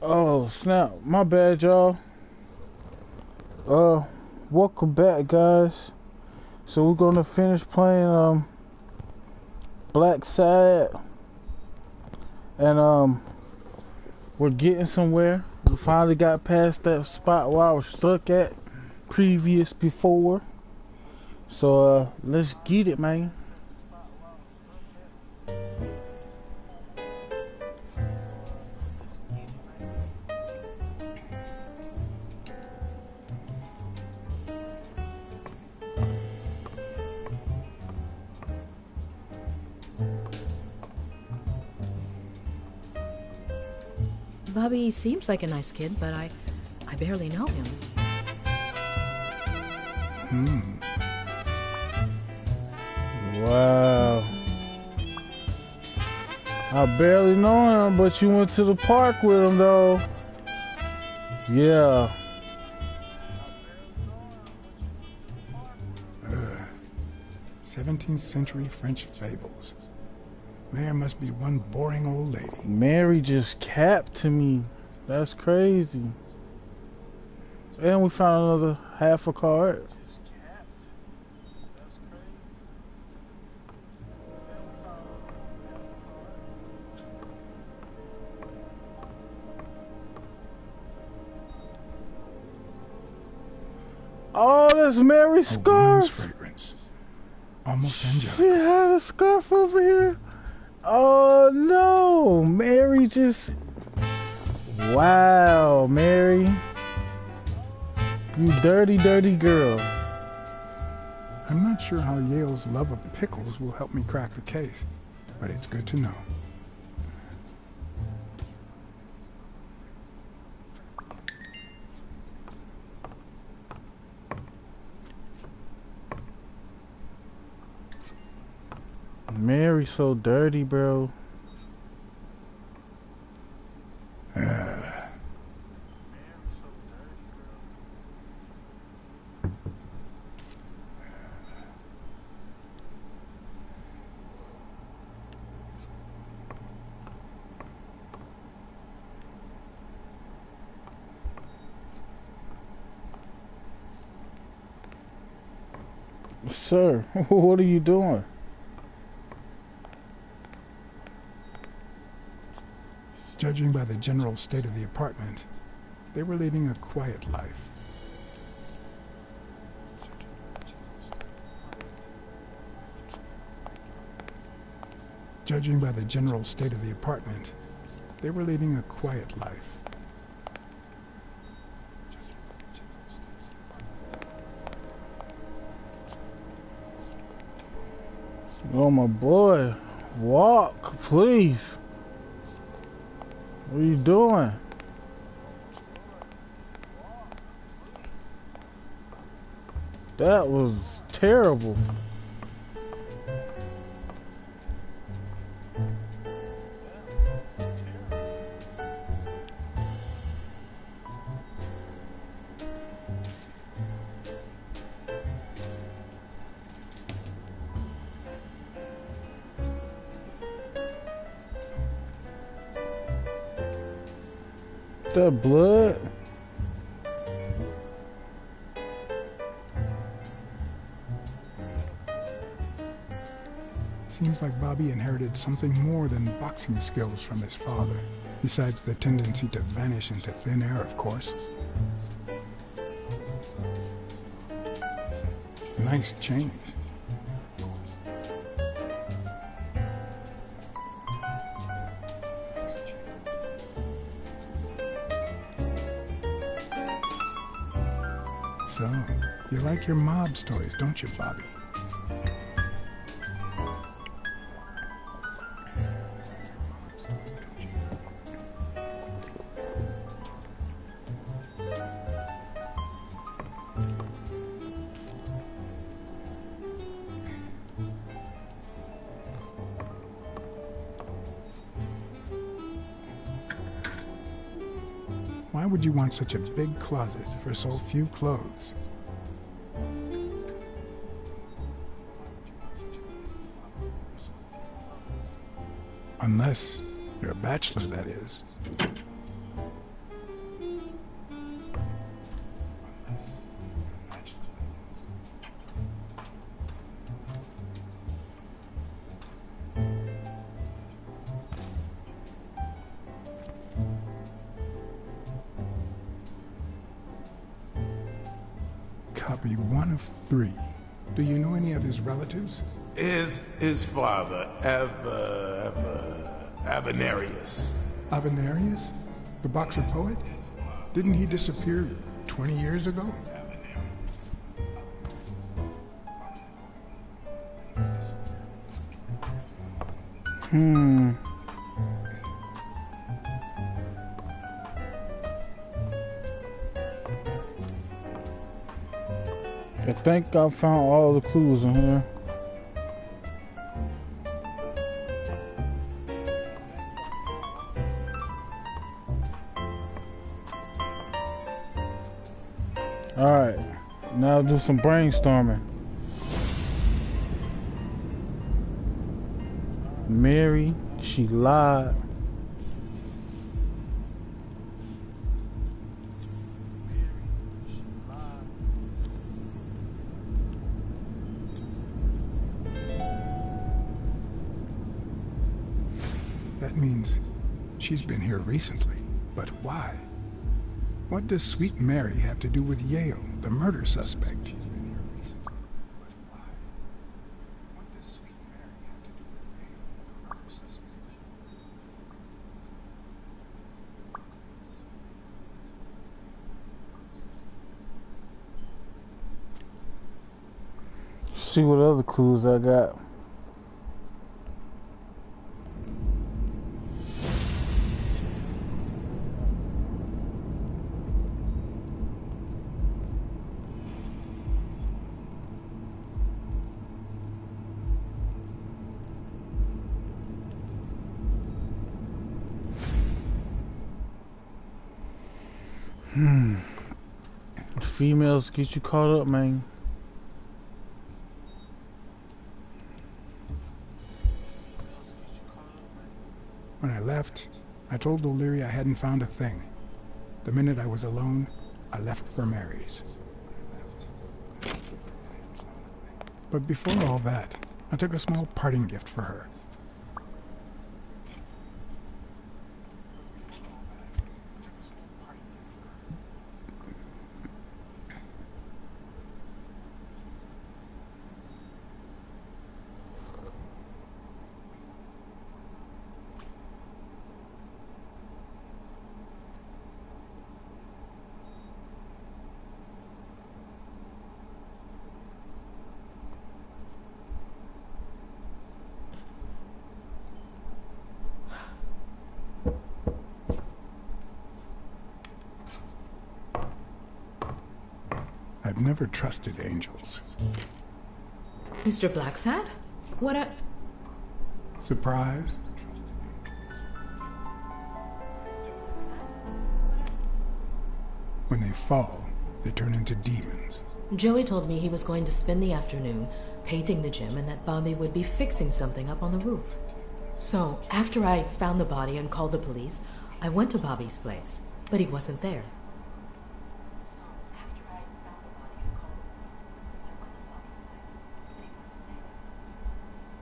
Oh snap! My bad, y'all. Uh, welcome back, guys. So we're gonna finish playing Blacksad, and we're getting somewhere. We finally got past that spot where I was stuck at before. So let's get it, man. Bobby seems like a nice kid, but I barely know him. Wow. I barely know him, but you went to the park with him, though. Yeah. 17th century French fables. There must be one boring old lady. Mary just capped to me. That's crazy. And we found another half a card. Oh, that's Mary's A scarf. woman's fragrance. Almost angelic. She had a scarf over here. Oh no, Mary just... Wow, Mary. You dirty, dirty girl. I'm not sure how Yale's love of pickles will help me crack the case, but it's good to know. Mary's so dirty, bro. Sir, what are you doing? Judging by the general state of the apartment, they were leading a quiet life. Judging by the general state of the apartment, they were leading a quiet life. Oh, my boy. Walk, please. What are you doing? That was terrible. That blood. Seems like Bobby inherited something more than boxing skills from his father, besides the tendency to vanish into thin air, of course. Nice change. So, you like your mob stories, don't you, Bobby? Why would you want such a big closet for so few clothes? Unless you're a bachelor, that is. must be one of 3. Do you know any of his relatives? His father, Avenarius. Avenarius? The boxer poet? Didn't he disappear 20 years ago? I think I found all the clues in here. Alright, now do some brainstorming. Mary, she lied. That means she's been here recently. But why? What does Sweet Mary have to do with Yale, the murder suspect? See what other clues I got. Females get you caught up, man. When I left, I told O'Leary I hadn't found a thing. The minute I was alone, I left for Mary's. But before all that, I took a small parting gift for her. I've never trusted angels. Mr. Blacksad? What a... Surprise? When they fall, they turn into demons. Joey told me he was going to spend the afternoon painting the gym and that Bobby would be fixing something up on the roof. So, after I found the body and called the police, I went to Bobby's place, but he wasn't there.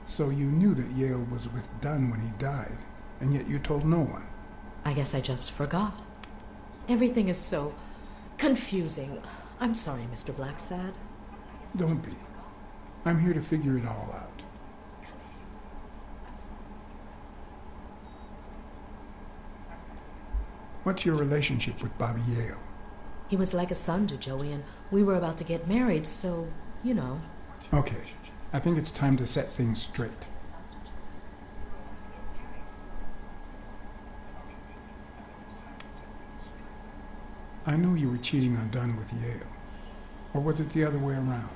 So you knew that Yale was with Dunn when he died, and yet you told no one. I guess I just forgot. Everything is so confusing. I'm sorry, Mr. Blacksad. Don't be. I'm here to figure it all out. What's your relationship with Bobby Yale? He was like a son to Joey, and we were about to get married, so, you know. Okay, I think it's time to set things straight. I know you were cheating on Dunn with Yale. Or was it the other way around?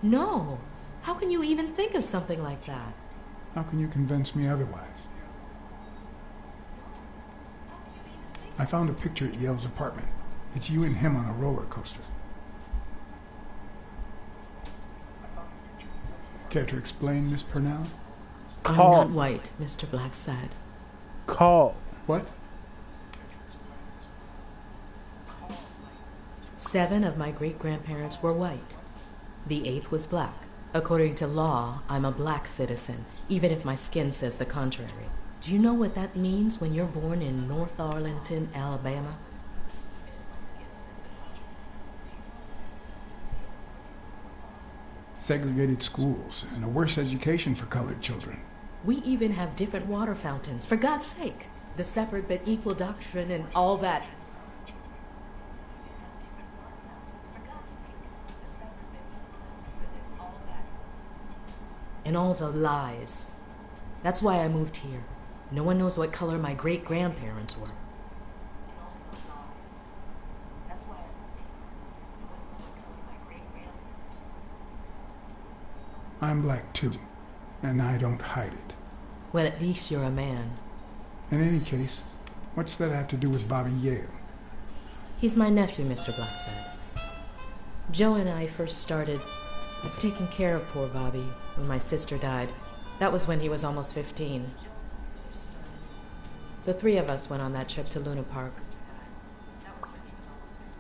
No. How can you even think of something like that? How can you convince me otherwise? I found a picture at Yale's apartment. It's you and him on a roller coaster. Care to explain, Miss Purnell? I'm not white, Mr. Blacksad. Call. What? 7 of my great-grandparents were white. The 8th was black. According to law, I'm a black citizen, even if my skin says the contrary. Do you know what that means when you're born in North Arlington, Alabama? segregated schools, and a worse education for colored children. We even have different water fountains, for God's sake. The separate but equal doctrine and all that. And all the lies. That's why I moved here. No one knows what color my great-grandparents were. I'm black too, and I don't hide it. Well, at least you're a man. In any case, what's that have to do with Bobby Yale? He's my nephew, Mr. Blacksad. Joe and I first started taking care of poor Bobby when my sister died. That was when he was almost 15. The three of us went on that trip to Luna Park.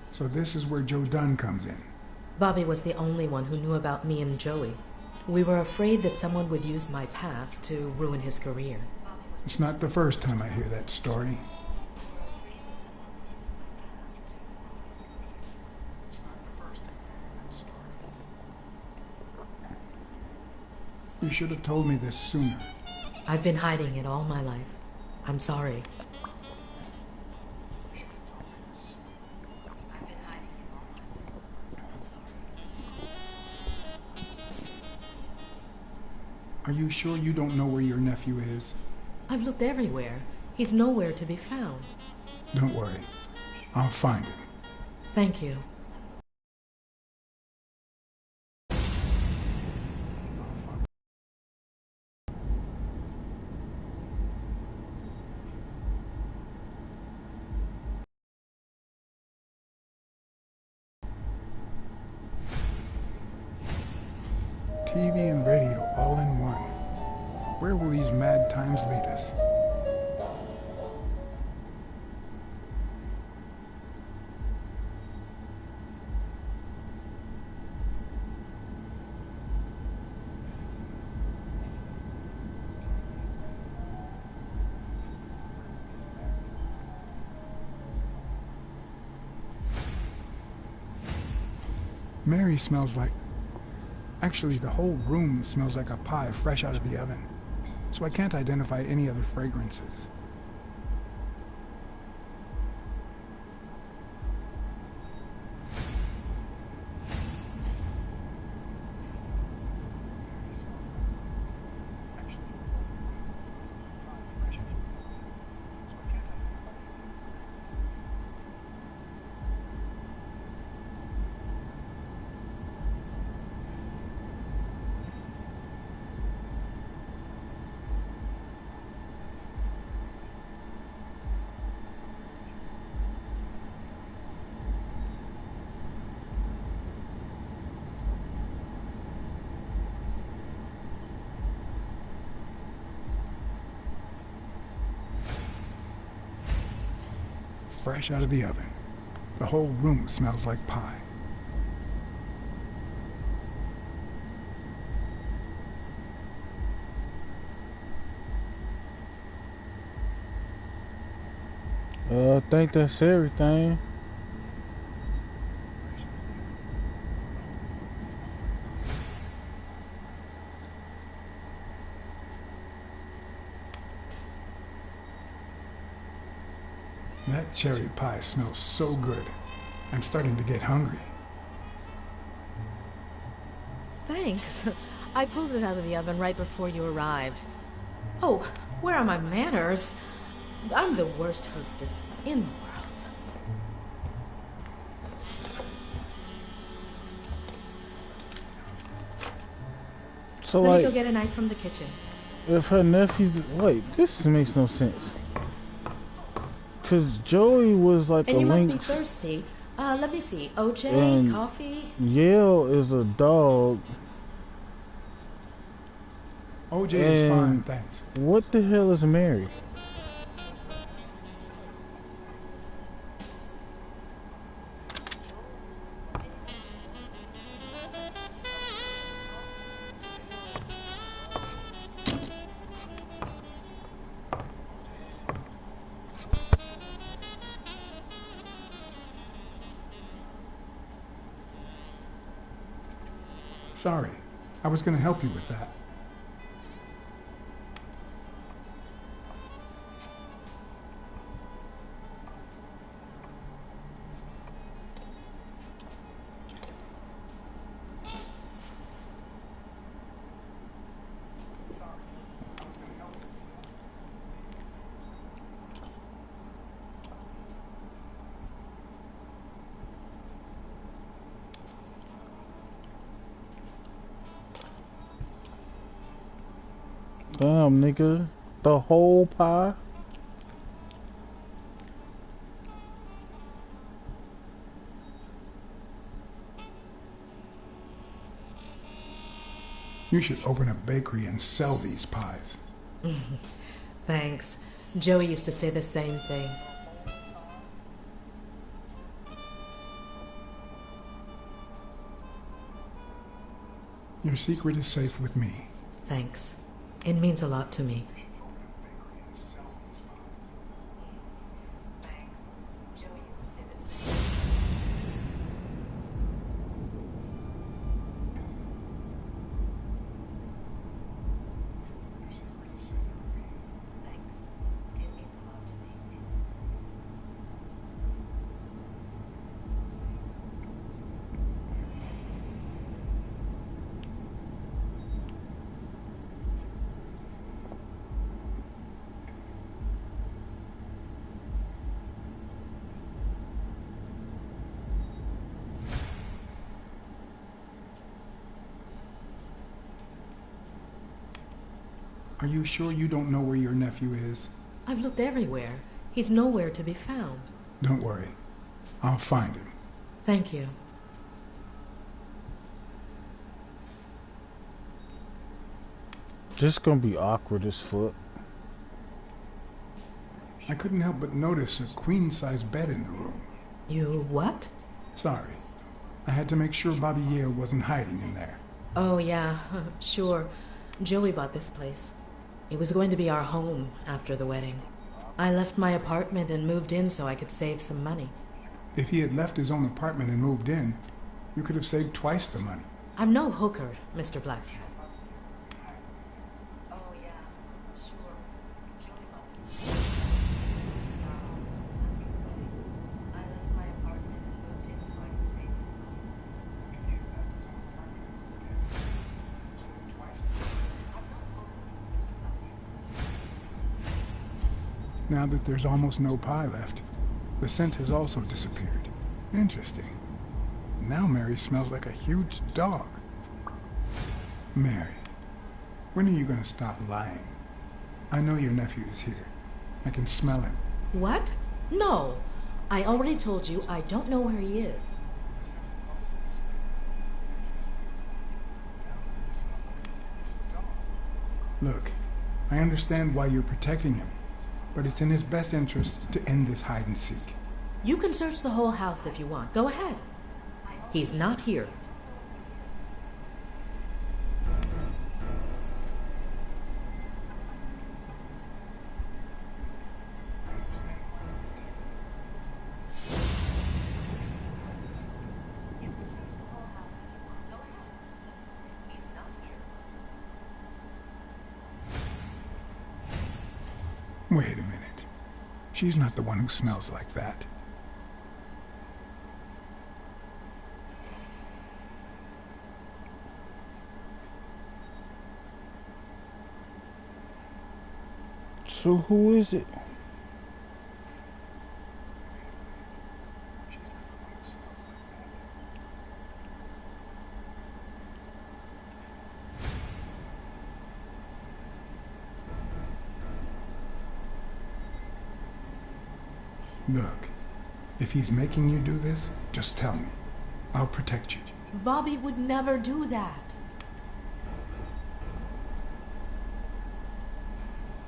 So this is where Joe Dunn comes in. Bobby was the only one who knew about me and Joey. We were afraid that someone would use my past to ruin his career. It's not the first time I hear that story. You should have told me this sooner. I've been hiding it all my life. I'm sorry. Are you sure you don't know where your nephew is? I've looked everywhere. He's nowhere to be found. Don't worry. I'll find him. Thank you. TV and radio all in one. Where will these mad times lead us? Mary smells like... Actually, the whole room smells like a pie fresh out of the oven, so I can't identify any other fragrances. Fresh out of the oven. The whole room smells like pie. I think that's everything. That cherry pie smells so good. I'm starting to get hungry. Thanks. I pulled it out of the oven right before you arrived. Oh, where are my manners? I'm the worst hostess in the world. So Let me like, go get a knife from the kitchen. if her nephew's... Wait, this makes no sense. Because Joey was like And a you must be lynx. thirsty. Let me see. OJ, And coffee? Yale is a dog. OJ is fine, And thanks. what the hell is Mary? Sorry, I was going to help you with that. Damn, nigga. The whole pie? You should open a bakery and sell these pies. Thanks. Joey used to say the same thing. Your secret is safe with me. Thanks. It means a lot to me. Thanks. Joey used to say the same. Thanks. It means a lot to me. Are you sure you don't know where your nephew is? I've looked everywhere. He's nowhere to be found. Don't worry. I'll find him. Thank you. This gonna be awkward as fuck. I couldn't help but notice a queen-size bed in the room. You what? Sorry. I had to make sure Bobby Yale wasn't hiding in there. Oh, yeah, sure. Joey bought this place. It was going to be our home after the wedding. I left my apartment and moved in so I could save some money. If he had left his own apartment and moved in, you could have saved twice the money. I'm no hooker, Mr. Blacksad. Oh, yeah, sure. Joey bought this place. I left my apartment and moved in so I could save some money. Now that there's almost no pie left, the scent has also disappeared. Interesting. Now Mary smells like a huge dog. Mary, when are you going to stop lying? I know your nephew is here. I can smell him. What? No. I already told you I don't know where he is. Look, I understand why you're protecting him, but it's in his best interest to end this hide and seek. You can search the whole house if you want. Go ahead. He's not here. You can search the whole house if you want. Go ahead. He's not here. Wait a minute. She's not the one who smells like that. So who is it? Look, if he's making you do this, just tell me. I'll protect you. Bobby would never do that.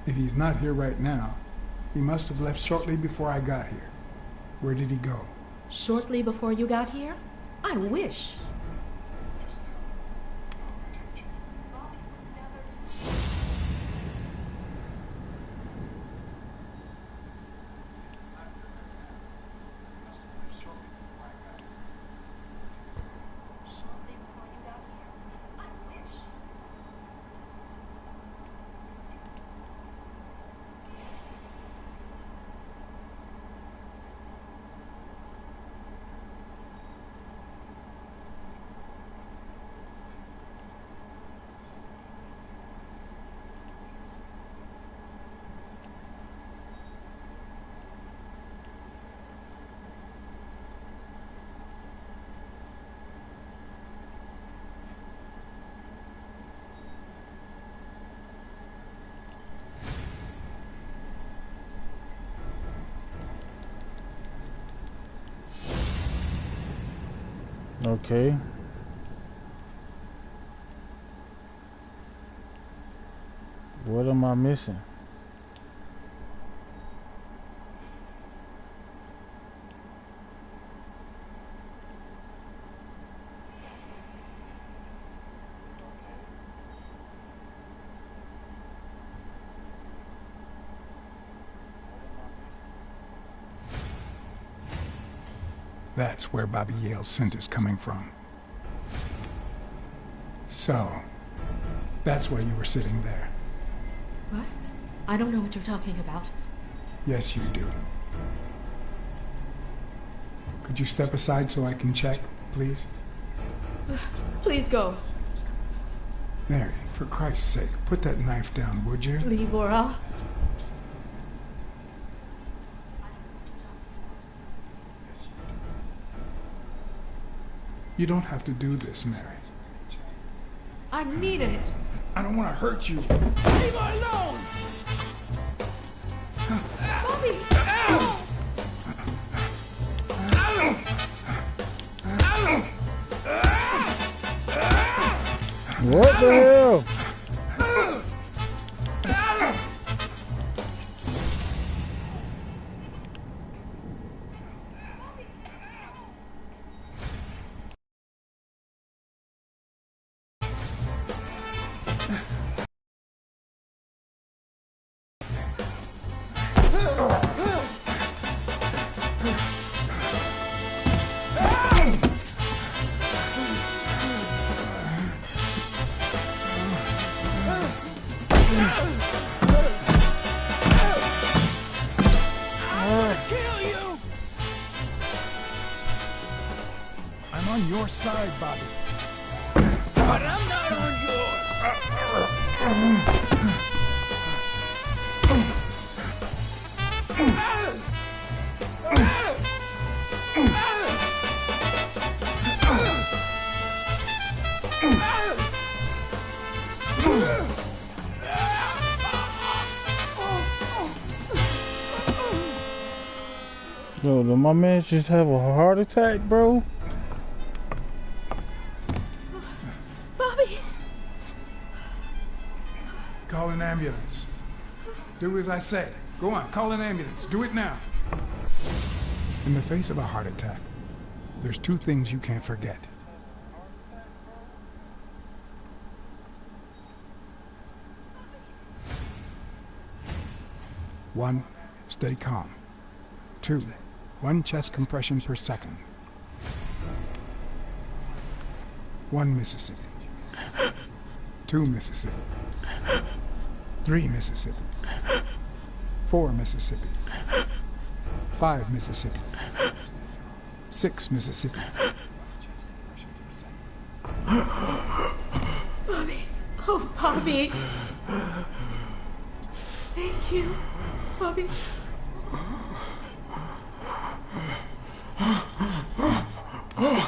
If he's not here right now, he must have left shortly before I got here. Where did he go? Shortly before you got here? I wish. Shortly before you got here? I wish. Okay. What am I missing? That's where Bobby Yale's scent is coming from. So, that's why you were sitting there. What? I don't know what you're talking about. Yes, you do. Could you step aside so I can check, please? Please go. Mary, for Christ's sake, put that knife down, would you? Leave or I'll... You don't have to do this, Mary. I mean it. I don't want to hurt you. Leave her alone! Bobby! What the hell? I'm on your side, Bobby. But I'm not on Yo, did my man just have a heart attack, bro? Bobby! Call an ambulance. Do as I say. Go on, call an ambulance. Do it now. In the face of a heart attack, there's two things you can't forget. One, stay calm. Two, 1 chest compression per second. 1 Mississippi. 2 Mississippi. 3 Mississippi. 4 Mississippi. 5 Mississippi. 6 Mississippi. Bobby! Oh, Bobby! Thank you, Bobby.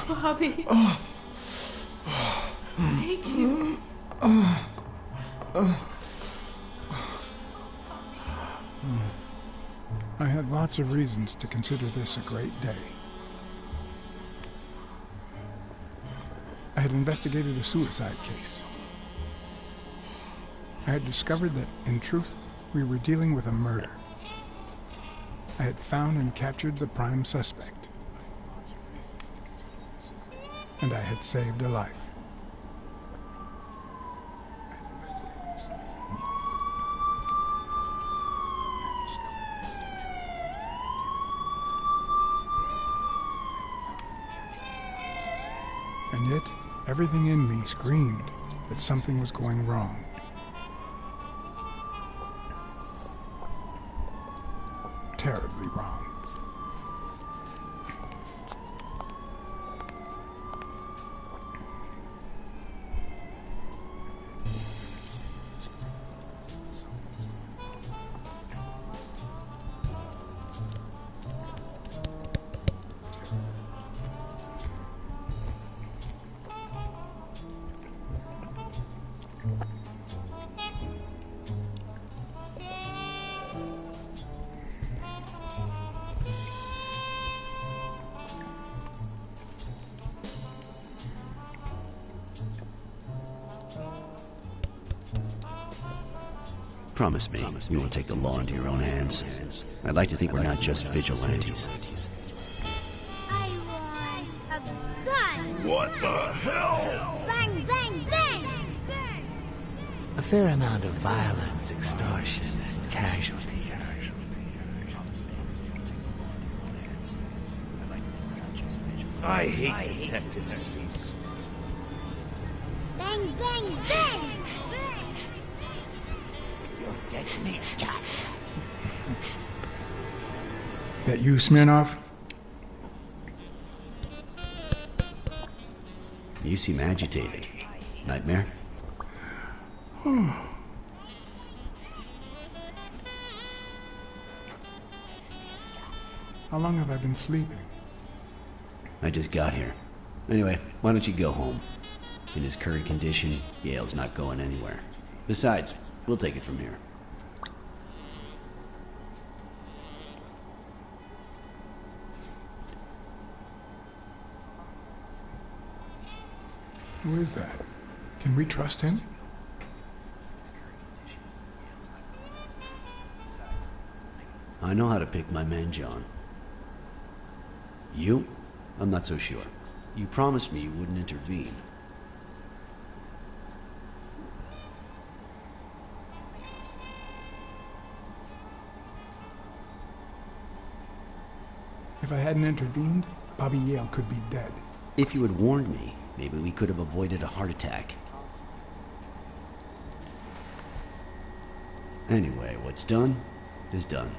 Bobby. Thank you. I had lots of reasons to consider this a great day. I had investigated a suicide case. I had discovered that, in truth, we were dealing with a murder. I had found and captured the prime suspect. And I had saved a life. And yet, everything in me screamed that something was going wrong. Terribly wrong. Promise me you won't take the law into your own hands. I'd like to think we're not just vigilantes. I want a gun! What the hell? Bang, bang, bang! A fair amount of violence, extortion, and casualty. I hate detectives. Bang, bang, bang! You're dead meat, Jack. That you, Smirnoff? You seem agitated. Nightmare? How long have I been sleeping? I just got here. Anyway, why don't you go home? In his current condition, Yale's not going anywhere. Besides, we'll take it from here. Who is that? Can we trust him? I know how to pick my men, John. You? I'm not so sure. You promised me you wouldn't intervene. If I hadn't intervened, Bobby Yale could be dead. If you had warned me, maybe we could have avoided a heart attack. Anyway, what's done is done.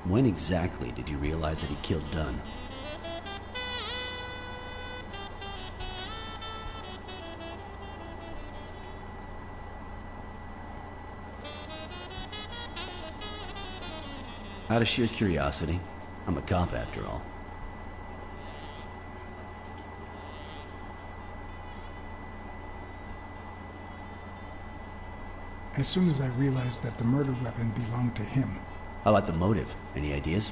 When exactly did you realize that he killed Dunn? Out of sheer curiosity. I'm a cop after all. As soon as I realized that the murder weapon belonged to him. How about the motive? Any ideas?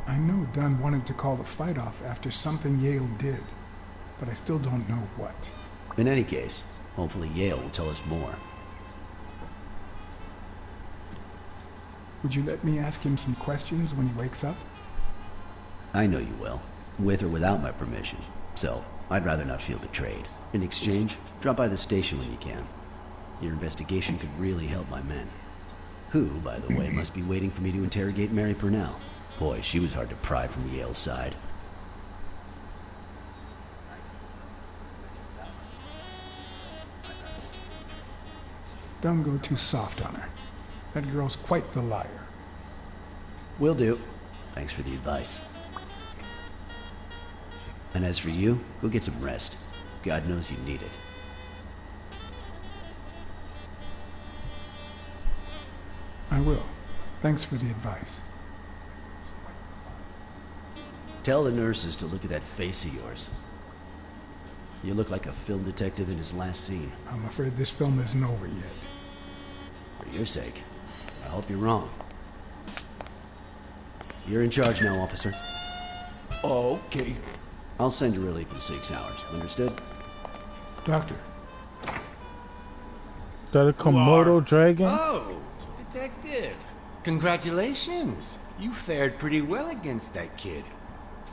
I know Dunn wanted to call the fight off after something Yale did, but I still don't know what. In any case, hopefully Yale will tell us more. Would you let me ask him some questions when he wakes up? I know you will, with or without my permission, so I'd rather not feel betrayed. In exchange, drop by the station when you can. Your investigation could really help my men. Who, by the way, must be waiting for me to interrogate Mary Purnell. Boy, she was hard to pry from Yale's side. Don't go too soft on her. That girl's quite the liar. Will do. Thanks for the advice. And as for you, go get some rest. God knows you need it. I will. Thanks for the advice. Tell the nurses to look at that face of yours. You look like a film detective in his last scene. I'm afraid this film isn't over yet. For your sake, I hope you're wrong. You're in charge now, officer. Okay. I'll send you relief in 6 hours. Understood? Doctor, That a Komodo dragon? Oh, detective. Congratulations. You fared pretty well against that kid.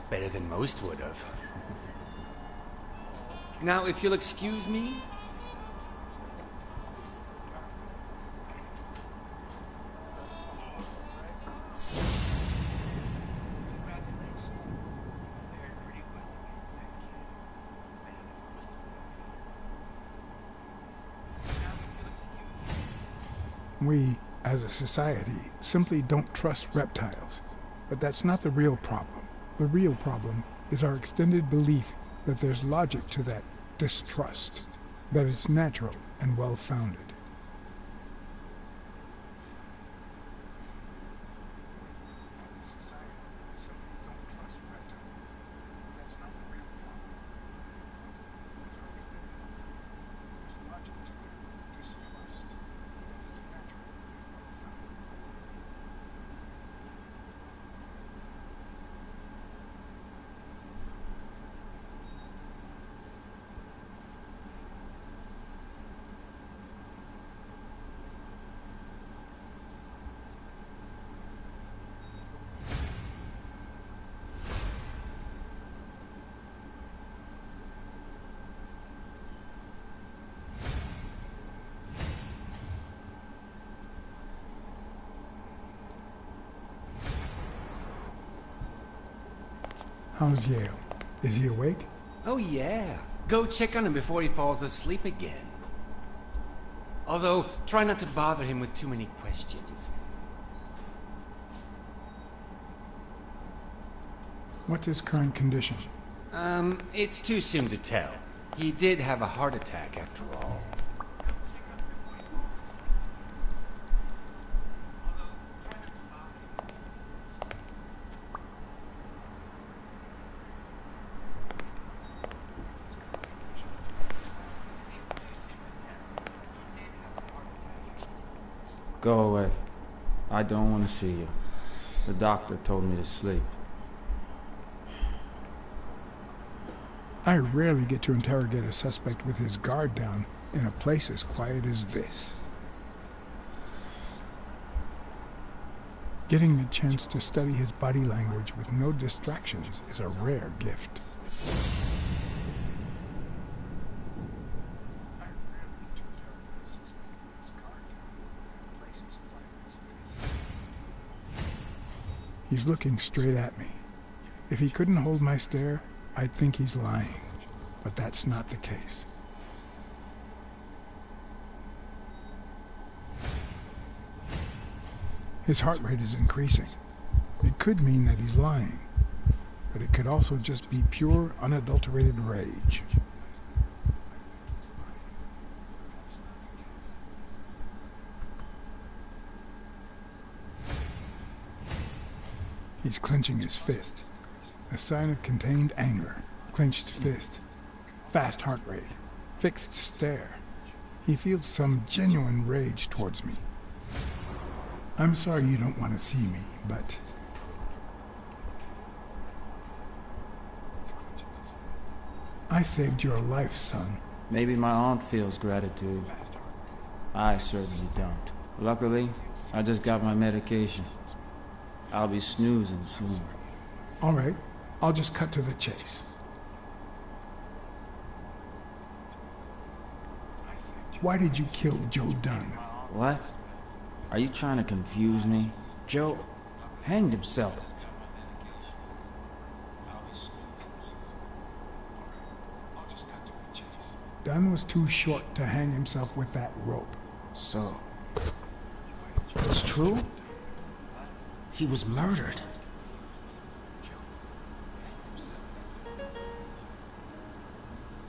Better than most would have. Now, if you'll excuse me. we, as a society, simply don't trust reptiles. But that's not the real problem. The real problem is our extended belief that there's logic to that distrust, that it's natural and well-founded. How's Yale? Is he awake? Oh, yeah. Go check on him before he falls asleep again. Although, try not to bother him with too many questions. What's his current condition? It's too soon to tell. He did have a heart attack after all. Go away. I don't want to see you. The doctor told me to sleep. I rarely get to interrogate a suspect with his guard down in a place as quiet as this. Getting the chance to study his body language with no distractions is a rare gift. He's looking straight at me. If he couldn't hold my stare, I'd think he's lying. But that's not the case. His heart rate is increasing. It could mean that he's lying, but it could also just be pure, unadulterated rage. He's clenching his fist, a sign of contained anger. Clenched fist, fast heart rate, fixed stare. He feels some genuine rage towards me. I'm sorry you don't want to see me, but... I saved your life, son. Maybe my aunt feels gratitude. I certainly don't. Luckily, I just got my medication. I'll be snoozing soon. All right, I'll just cut to the chase. Why did you kill Joe Dunn? What? Are you trying to confuse me? Joe hanged himself. Dunn was too short to hang himself with that rope. So, it's true? He was murdered.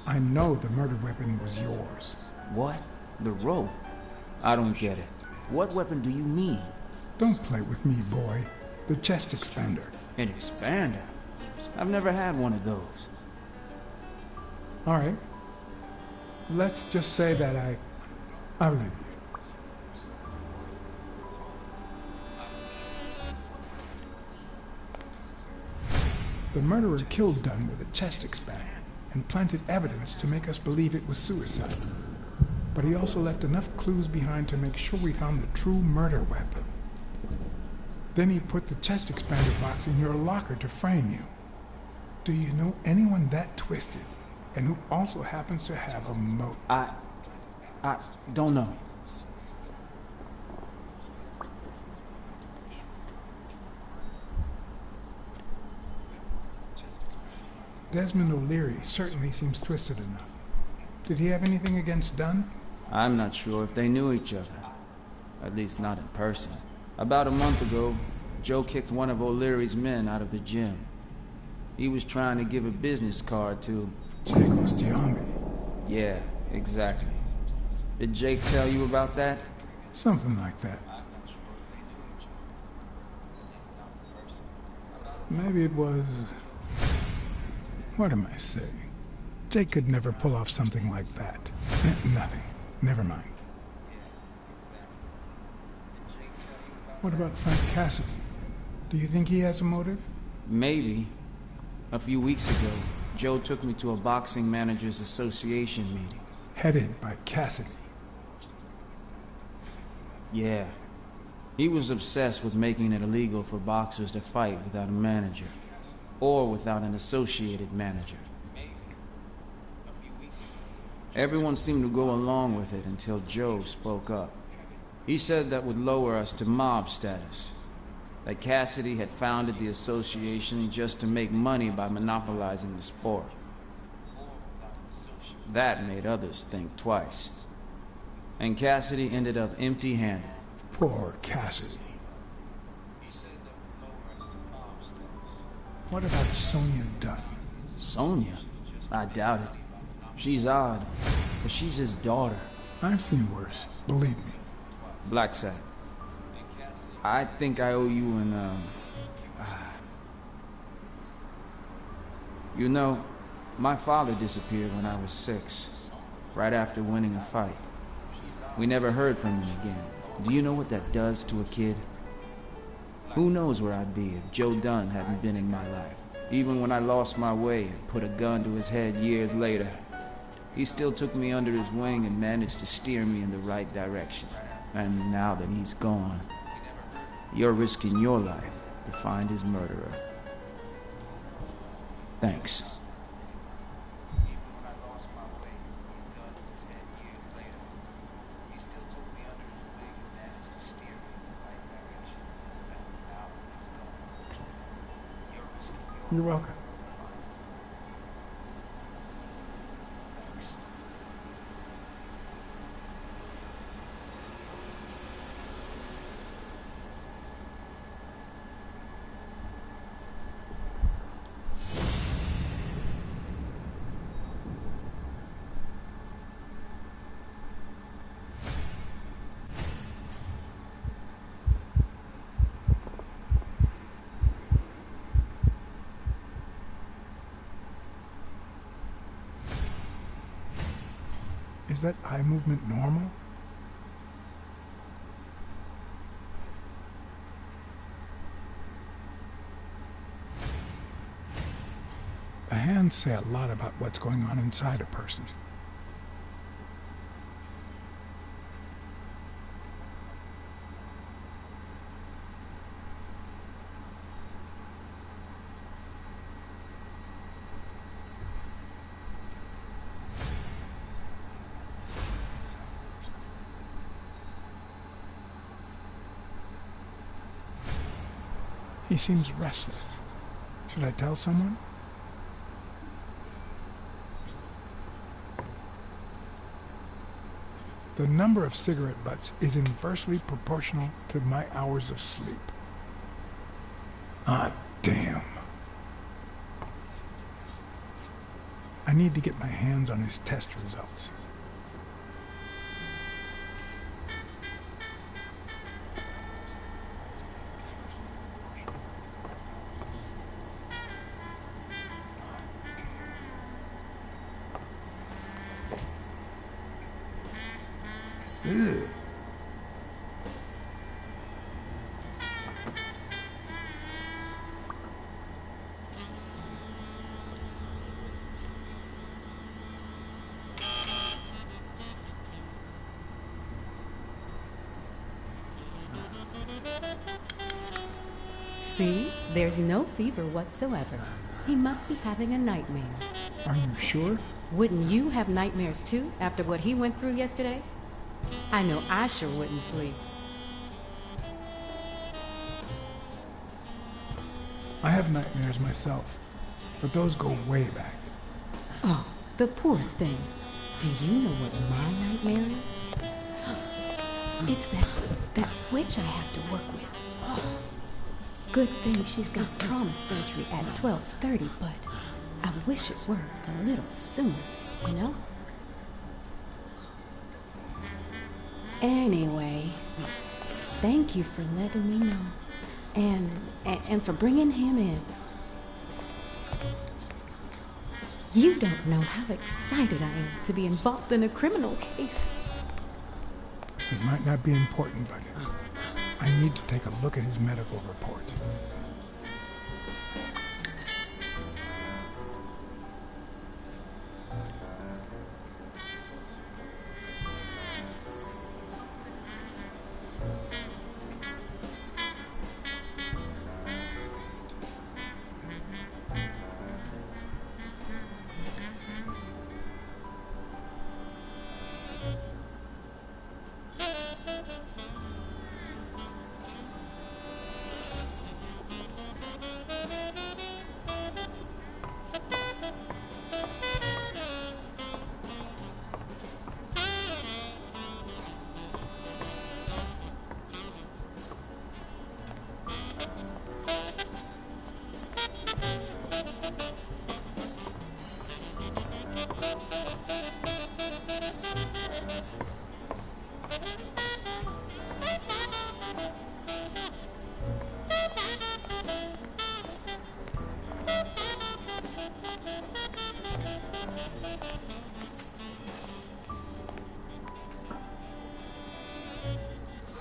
I know the murder weapon was yours. What? The rope? I don't get it. What weapon do you mean? Don't play with me, boy. The chest expander. An expander? I've never had one of those. All right. Let's just say that I believe you. The murderer killed Dunn with a chest expander and planted evidence to make us believe it was suicide. But he also left enough clues behind to make sure we found the true murder weapon. Then he put the chest expander box in your locker to frame you. Do you know anyone that twisted and who also happens to have a motive? I don't know. Desmond O'Leary certainly seems twisted enough. Did he have anything against Dunn? I'm not sure if they knew each other. At least not in person. About a month ago, Joe kicked one of O'Leary's men out of the gym. He was trying to give a business card to... Jacob's Giambi. Yeah, exactly. Did Jake tell you about that? Something like that. Maybe it was... What am I saying? Jake could never pull off something like that. Nothing. Never mind. What about Frank Cassidy? Do you think he has a motive? Maybe. A few weeks ago, Joe took me to a boxing managers association meeting. Headed by Cassidy. Yeah. He was obsessed with making it illegal for boxers to fight without a manager. Or without an associated manager. Everyone seemed to go along with it until Joe spoke up. He said that would lower us to mob status. that Cassidy had founded the association just to make money by monopolizing the sport. That made others think twice. And Cassidy ended up empty-handed. Poor Cassidy. What about Sonia Dunn? Sonia? I doubt it. She's odd, but she's his daughter. I've seen worse, believe me. Blacksad. I think I owe you an, You know, my father disappeared when I was 6, right after winning a fight. We never heard from him again. Do you know what that does to a kid? Who knows where I'd be if Joe Dunn hadn't been in my life. Even when I lost my way and put a gun to his head years later, he still took me under his wing and managed to steer me in the right direction. And now that he's gone, you're risking your life to find his murderer. Thanks. You're welcome. Is that eye movement normal? The hands say a lot about what's going on inside a person. He seems restless. Should I tell someone? The number of cigarette butts is inversely proportional to my hours of sleep. Ah, damn. I need to get my hands on his test results. Ugh. See? There's no fever whatsoever. He must be having a nightmare. Are you sure? Wouldn't you have nightmares too, after what he went through yesterday? I know I sure wouldn't sleep. I have nightmares myself, but those go way back. Oh, the poor thing. Do you know what my nightmare is? It's that witch I have to work with. Oh. Good thing she's got trauma surgery at 12:30, but I wish it were a little sooner, you know? Anyway, thank you for letting me know, and for bringing him in. You don't know how excited I am to be involved in a criminal case. It might not be important, but I need to take a look at his medical report.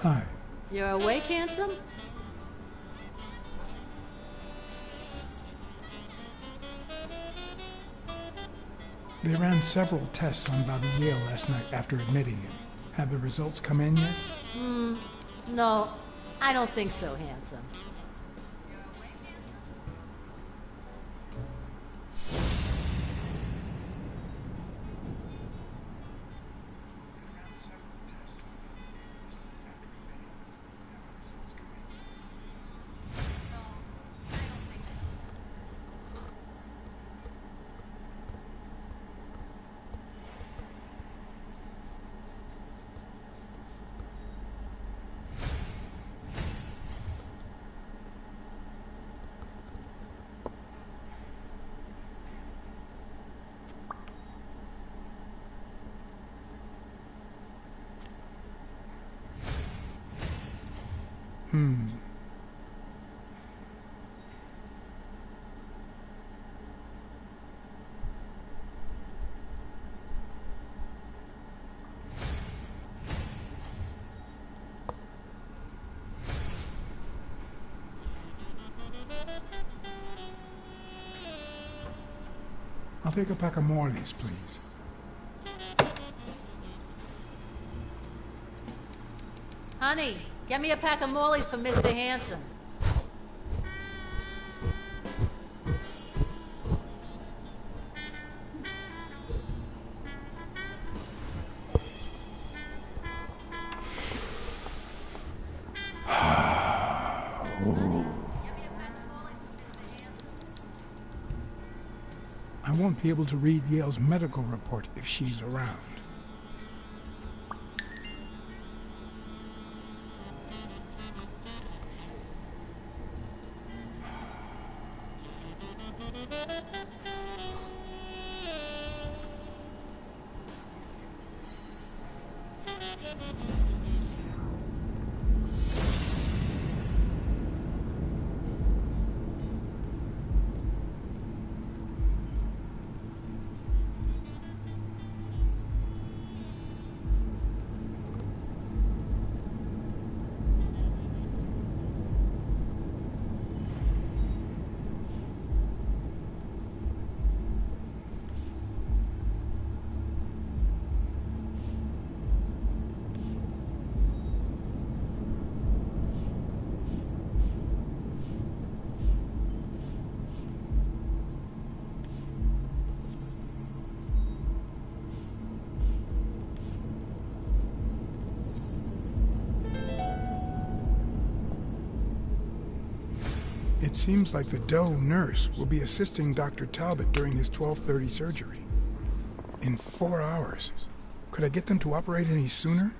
Hi. You're awake, handsome? They ran several tests on Bobby Yale last night after admitting him. Have the results come in yet? No, I don't think so, handsome. I'll take a pack of Morley's, please. Honey, get me a pack of Morley's for Mr. Handsome. I won't be able to read Yale's medical report if she's around. It seems like the Doe nurse will be assisting Dr. Talbot during his 12:30 surgery. In 4 hours. Could I get them to operate any sooner?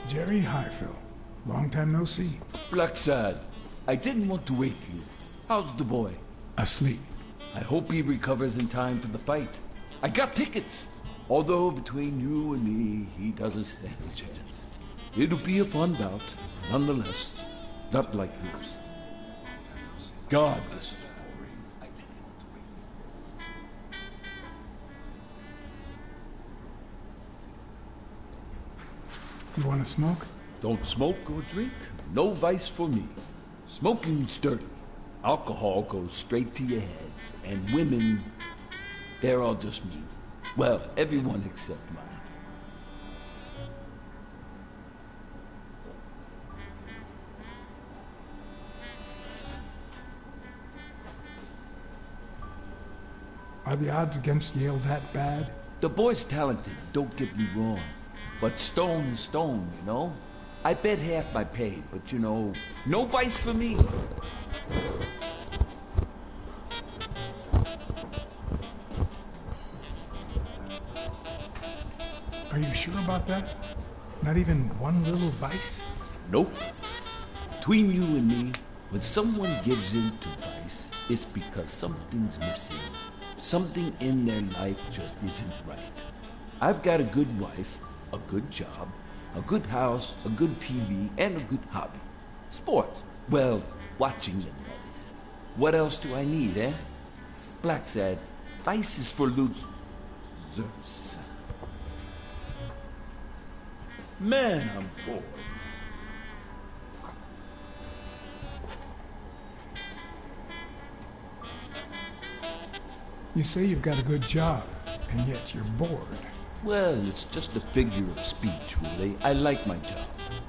Jerry Highfill. Long time no see. Blacksad, I didn't want to wake you. How's the boy? Asleep. I hope he recovers in time for the fight. I got tickets. Although between you and me, he doesn't stand a chance. It'll be a fun bout, nonetheless. Not like this. God, this is boring. You want to smoke? Don't smoke or drink. No vice for me. Smoking's dirty. Alcohol goes straight to your head, and women, they're all just mean. Well, everyone except mine. Are the odds against Yale that bad? The boy's talented, don't get me wrong. But stone is stone, you know? I bet half my pay, but you know, no vice for me. Are you sure about that? Not even one little vice? Nope. Between you and me, when someone gives in to vice, it's because something's missing. Something in their life just isn't right. I've got a good wife, a good job, a good house, a good TV, and a good hobby. Sports. Well, watching them, that is. What else do I need, eh? Blacksad, vice is for losers. Man, I'm bored. You say you've got a good job, and yet you're bored. Well, it's just a figure of speech, really. I like my job.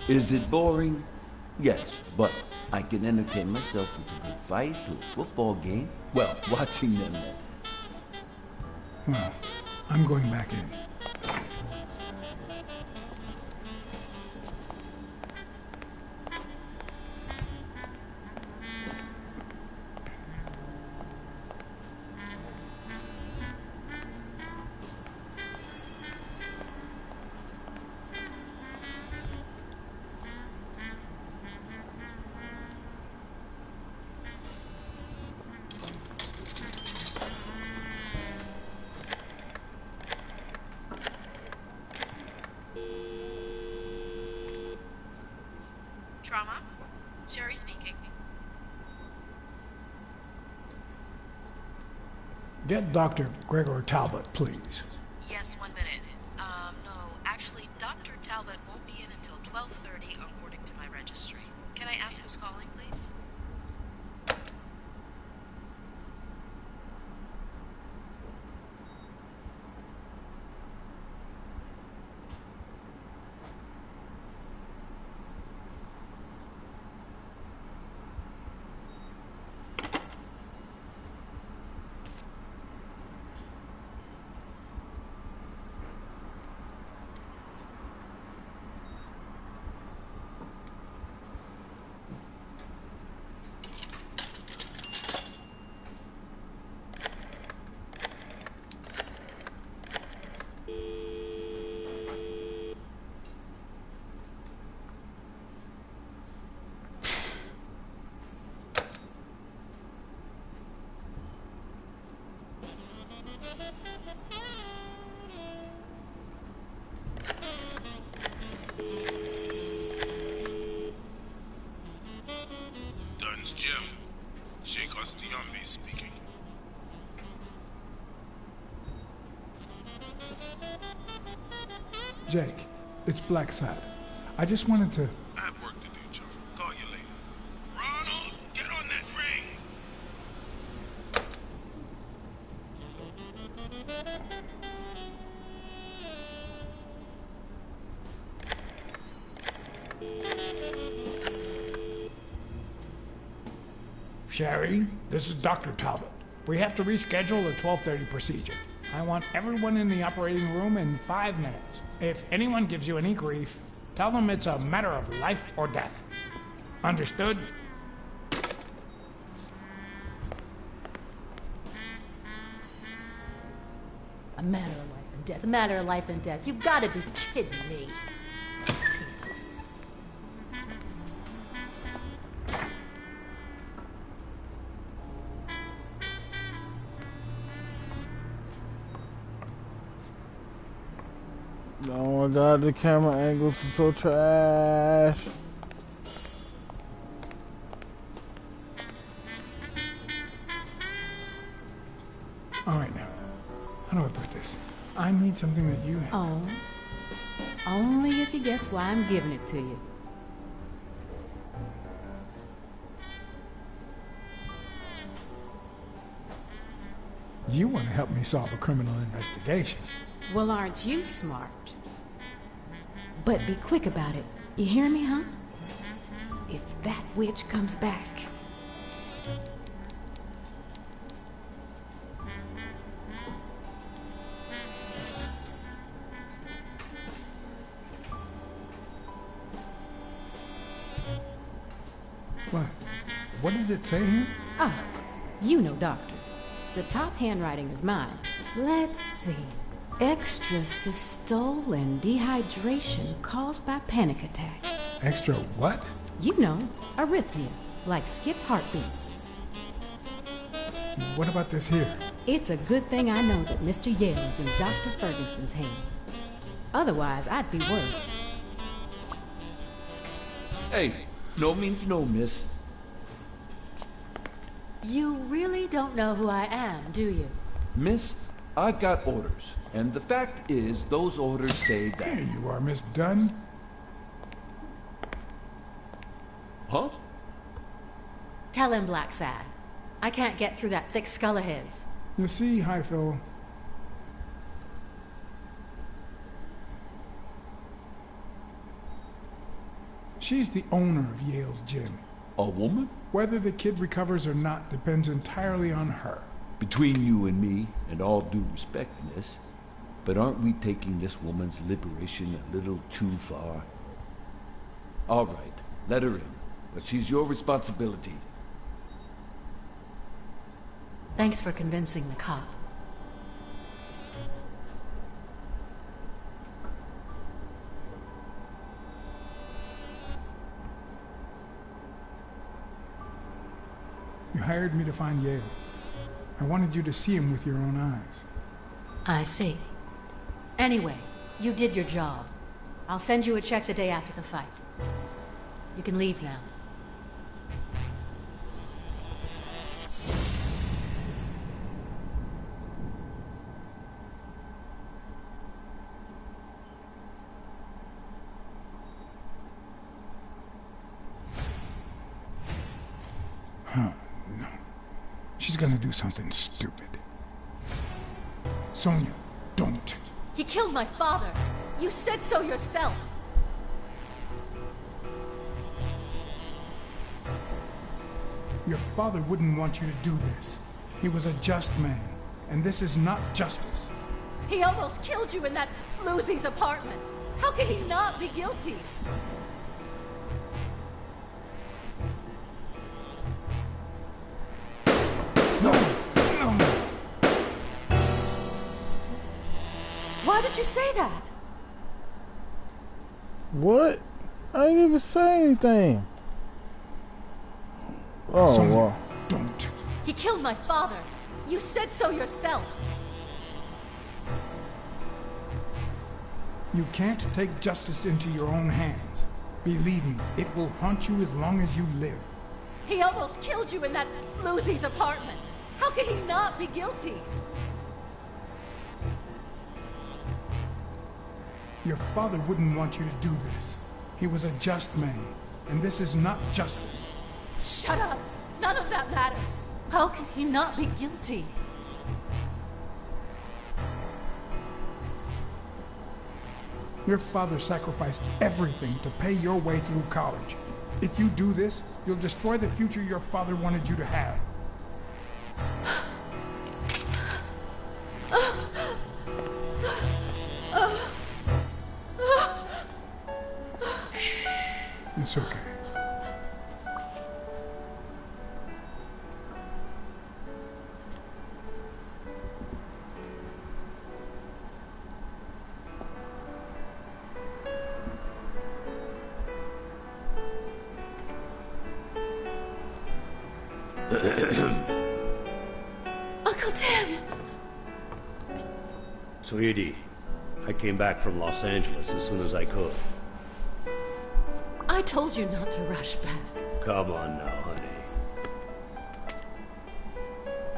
Is it boring? Yes, but I can entertain myself with a good fight or a football game. Well, watching them. Well, I'm going back in. Trauma? Sherry speaking. Get Dr. Gregor Talbot, please. Yes, 1 minute. No, actually, Dr. Talbot won't be in until 12:30 according to my registry. Can I ask who's calling, please? Dunn's Jim. Sheikh Ostiombe speaking. Jake, it's Blacksad. I just wanted to... I have work to do, Chuck. Call you later. Ronald, get on that ring! Sherry, this is Dr. Talbot. We have to reschedule the 12:30 procedure. I want everyone in the operating room in 5 minutes. If anyone gives you any grief, tell them it's a matter of life or death. Understood? A matter of life and death. A matter of life and death. You gotta be kidding me. Oh my god, the camera angles are so trash. Alright now. How do I put this? I need something that you have. Oh. Only if you guess why I'm giving it to you. You want to help me solve a criminal investigation. Well, aren't you smart? But be quick about it. You hear me, huh? If that witch comes back... What? What does it say here? Ah, you know doctors. The top handwriting is mine. Let's see. Extrasystole and dehydration caused by panic attack. Extra what? You know, arrhythmia, like skipped heartbeats. What about this here? It's a good thing I know that Mr. Yale is in Dr. Ferguson's hands. Otherwise, I'd be worried. Hey, no means no, miss. You really don't know who I am, do you? Miss, I've got orders. And the fact is, those orders say that... Here you are, Miss Dunn. Huh? Tell him, Blacksad. I can't get through that thick skull of his. You see, Highfill, she's the owner of Yale's gym. A woman? Whether the kid recovers or not depends entirely on her. Between you and me, and all due respect, miss, but aren't we taking this woman's liberation a little too far? All right, let her in, but she's your responsibility. Thanks for convincing the cop. You hired me to find Yale. I wanted you to see him with your own eyes. I see. Anyway, you did your job. I'll send you a check the day after the fight. You can leave now. Huh, no. She's gonna do something stupid. Sonia, don't. He killed my father. You said so yourself. Your father wouldn't want you to do this. He was a just man, and this is not justice. He almost killed you in that floozy's apartment. How could he not be guilty? No! No! Why did you say that? What? I didn't even say anything. Oh, Sonia, wow. don't. He killed my father. You said so yourself. You can't take justice into your own hands. Believe me, it will haunt you as long as you live. He almost killed you in that floozy's apartment. How could he not be guilty? Your father wouldn't want you to do this. He was a just man, and this is not justice. Shut up! None of that matters. How can he not be guilty? Your father sacrificed everything to pay your way through college. If you do this, you'll destroy the future your father wanted you to have. It's okay. Uncle Tim! Sweetie, I came back from Los Angeles as soon as I could. I told you not to rush back. Come on now, honey.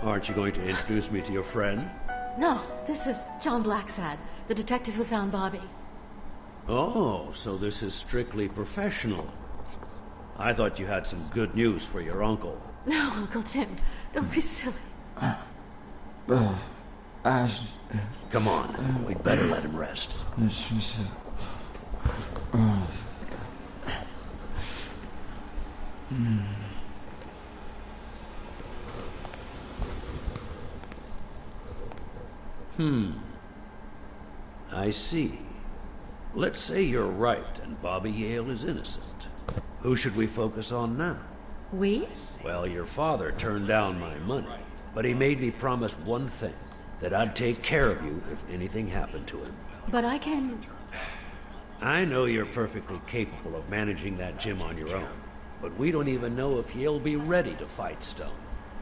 Aren't you going to introduce me to your friend? No, this is John Blacksad, the detective who found Bobby. Oh, so this is strictly professional. I thought you had some good news for your uncle. No, Uncle Tim, don't be silly. Come on, we'd better let him rest. I see. Let's say you're right and Bobby Yale is innocent. Who should we focus on now? We? Well, your father turned down my money, but he made me promise one thing, that I'd take care of you if anything happened to him. But I can... I know you're perfectly capable of managing that gym on your own, but we don't even know if he'll be ready to fight Stone.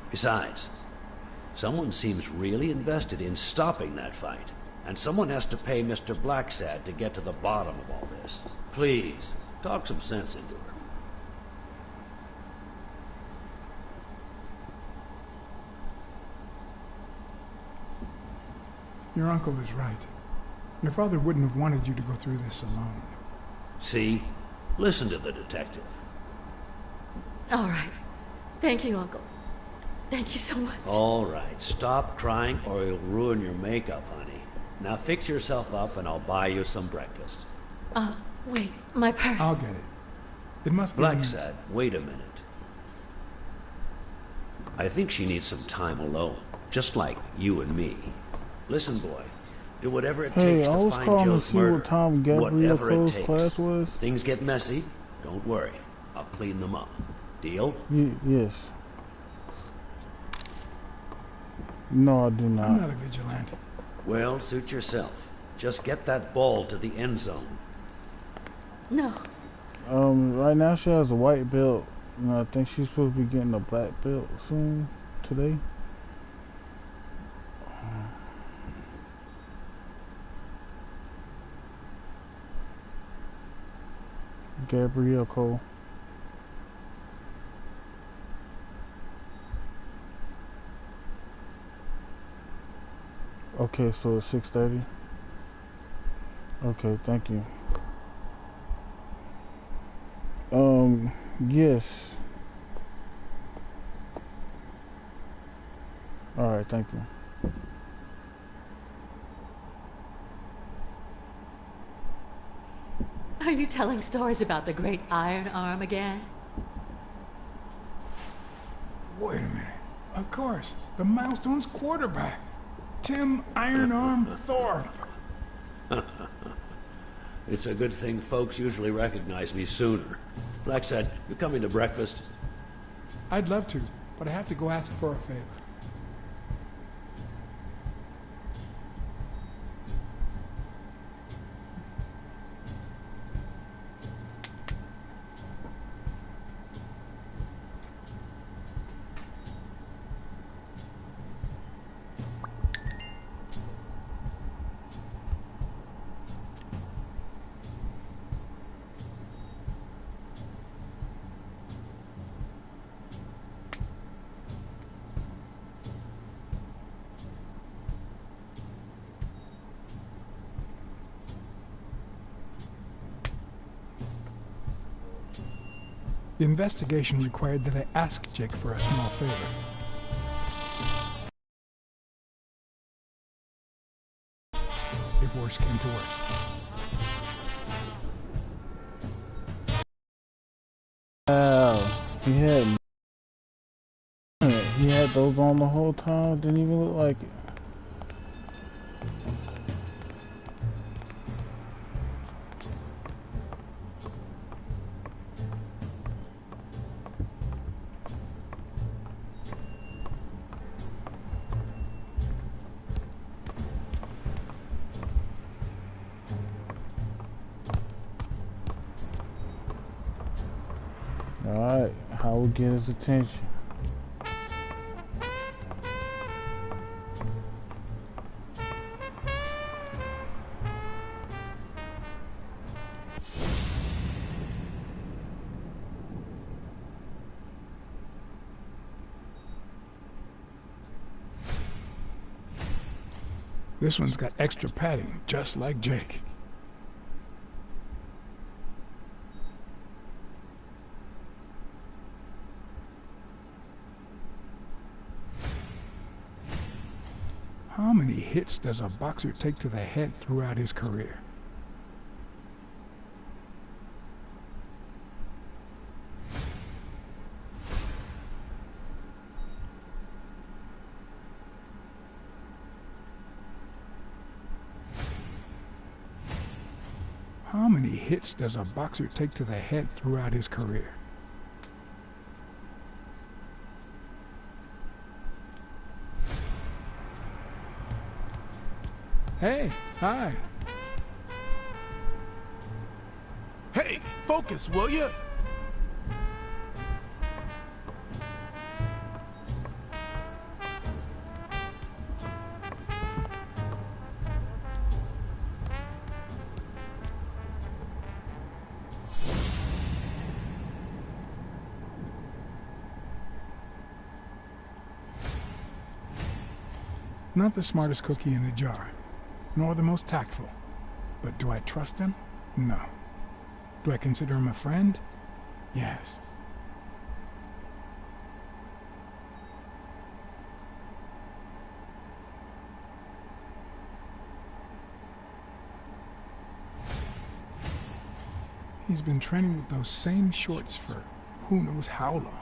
Besides, someone seems really invested in stopping that fight, and someone has to pay Mr. Blacksad to get to the bottom of all this. Please, talk some sense into her. Your uncle is right. Your father wouldn't have wanted you to go through this alone. See? Listen to the detective. All right. Thank you, Uncle. Thank you so much. All right, stop crying or you'll ruin your makeup, honey. Now fix yourself up and I'll buy you some breakfast. Wait, my purse. I'll get it. It must be... Blacksad, wait a minute. I think she needs some time alone, just like you and me. Listen, boy, do whatever it takes to find Joe's murderer. What time Whatever it Gabriel's takes. class was? Things get messy, don't worry. I'll clean them up. Deal? Yes. No, I do not. I'm not a vigilante. Well, suit yourself. Just get that ball to the end zone. No. Right now she has a white belt. And I think she's supposed to be getting a black belt soon. Today. Gabrielle Cole. Okay, so it's 6:30. Okay, thank you. Yes. Alright, thank you. Are you telling stories about the great Iron Arm again? Wait a minute. Of course. The Milestones quarterback. Tim Iron Arm Thorpe. It's a good thing folks usually recognize me sooner. Blacksad, you coming to breakfast? I'd love to, but I have to go ask for a favor. The investigation required that I ask Jake for a small favor. If worse came to worse. He had those on the whole time. Didn't even look like it. Alright, how we get his attention. This one's got extra padding, just like Jake. How many hits does a boxer take to the head throughout his career? How many hits does a boxer take to the head throughout his career? Hey, hi. Hey, focus, will you? Not the smartest cookie in the jar, nor the most tactful. But do I trust him? No. Do I consider him a friend? Yes. He's been training with those same shorts for who knows how long.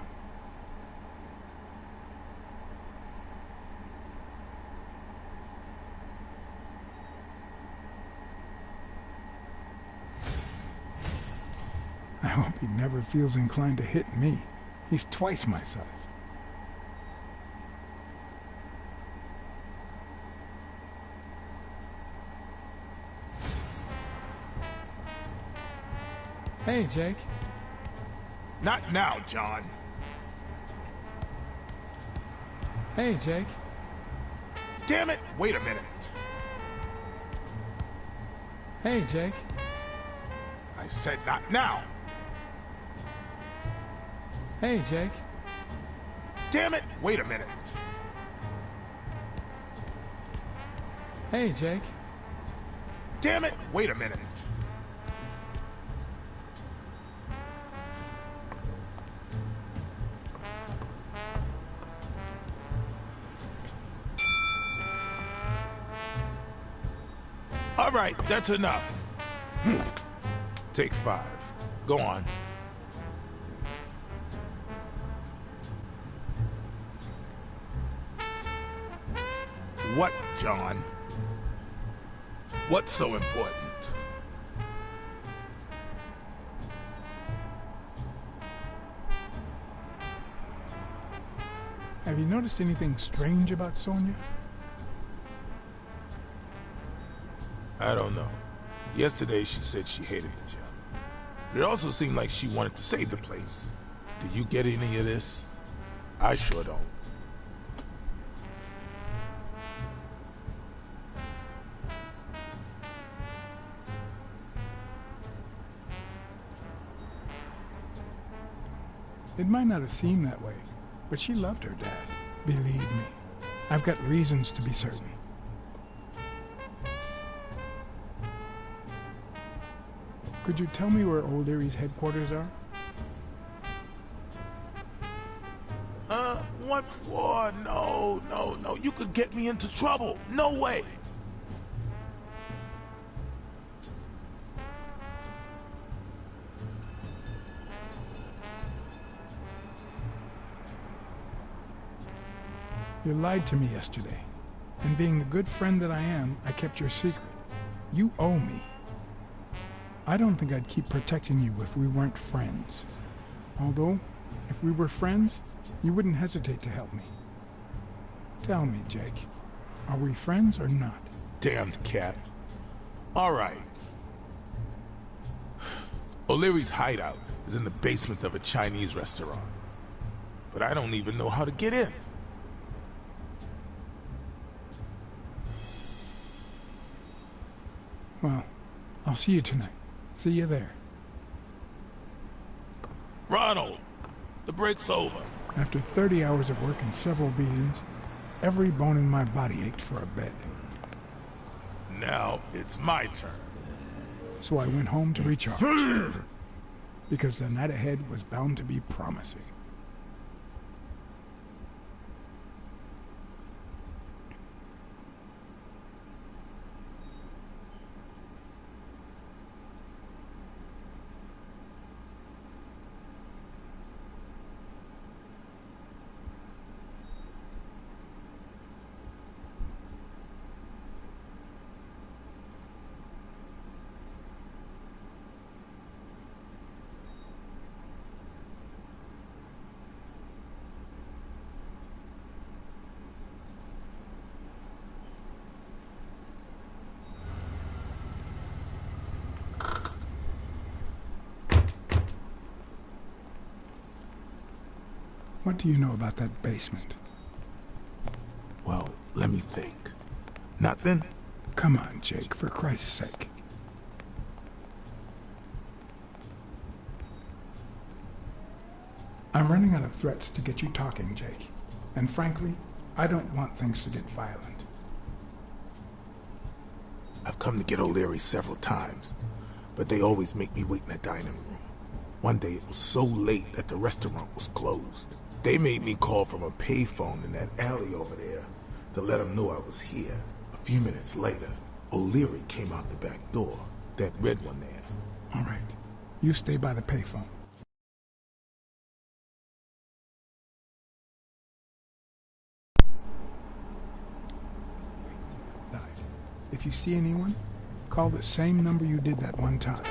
I hope he never feels inclined to hit me. He's twice my size. Hey, Jake. Not now, John. Hey, Jake. Damn it! Wait a minute. Hey, Jake. I said not now. Hey, Jake. Damn it! Wait a minute. Hey, Jake. Damn it! Wait a minute. All right, that's enough. Take 5. Go on. What, John? What's so important? Have you noticed anything strange about Sonia? I don't know. Yesterday she said she hated the job. But it also seemed like she wanted to save the place. Do you get any of this? I sure don't. It might not have seemed that way, but she loved her dad. Believe me, I've got reasons to be certain. Could you tell me where Old Erie's headquarters are? What for? No. You could get me into trouble. No way. You lied to me yesterday, and being the good friend that I am, I kept your secret. You owe me. I don't think I'd keep protecting you if we weren't friends. Although, if we were friends, you wouldn't hesitate to help me. Tell me, Jake, are we friends or not? Damned cat. All right. O'Leary's hideout is in the basement of a Chinese restaurant. But I don't even know how to get in. Well, I'll see you tonight. See you there. Ronald, the break's over. After 30 hours of work and several beatings, every bone in my body ached for a bed. Now it's my turn. So I went home to recharge. Because the night ahead was bound to be promising. What do you know about that basement? Well, let me think. Nothing? Come on, Jake, for Christ's sake. I'm running out of threats to get you talking, Jake. And frankly, I don't want things to get violent. I've come to get O'Leary several times, but they always make me wait in the dining room. One day it was so late that the restaurant was closed. They made me call from a payphone in that alley over there to let them know I was here. A few minutes later, O'Leary came out the back door, that red one there. All right. You stay by the payphone. If you see anyone, call the same number you did that one time.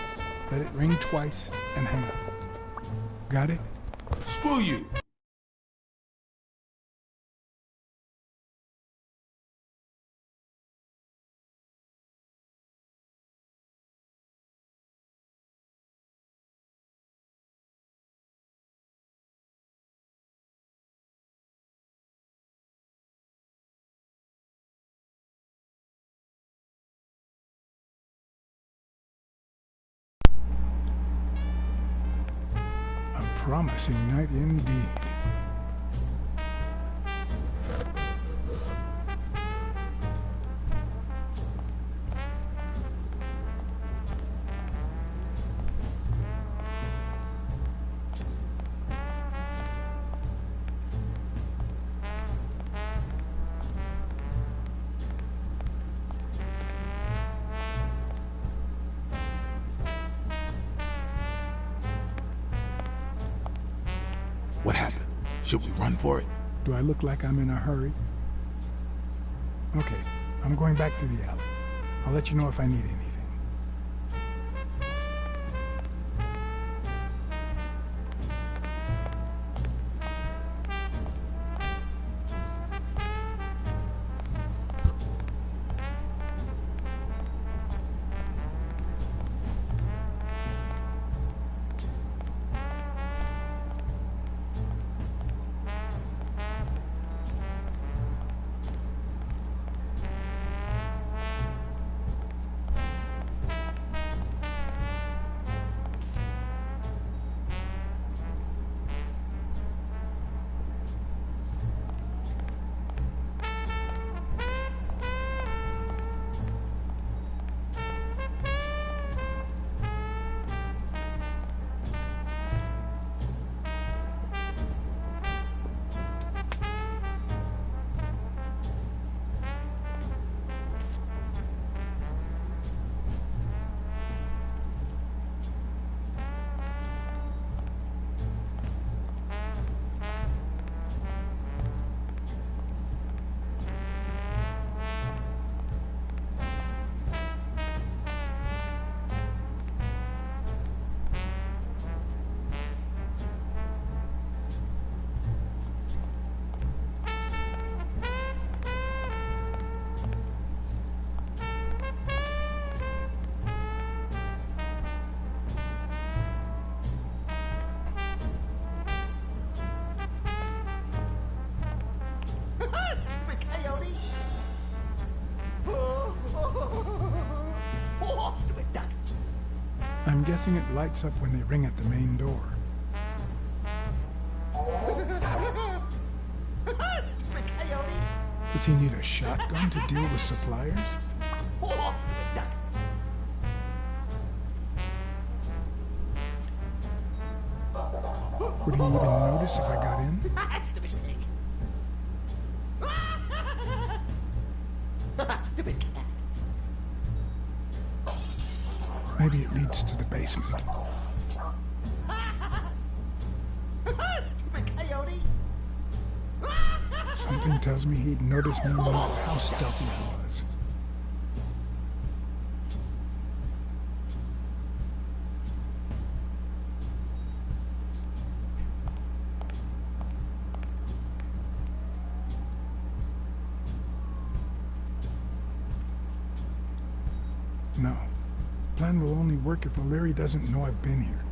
Let it ring twice and hang up. Got it? Screw you! Promising night indeed. What happened? Should we run for it? Do I look like I'm in a hurry? Okay, I'm going back to the alley. I'll let you know if I need anything. I'm guessing it lights up when they ring at the main door. Does he need a shotgun to deal with suppliers? Would he even notice if I got in? Maybe it leads to the basement. Something tells me he'd notice me no matter how stealthy I was. No. Plan will only work if O'Leary doesn't know I've been here.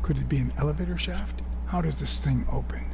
Could it be an elevator shaft? How does this thing open?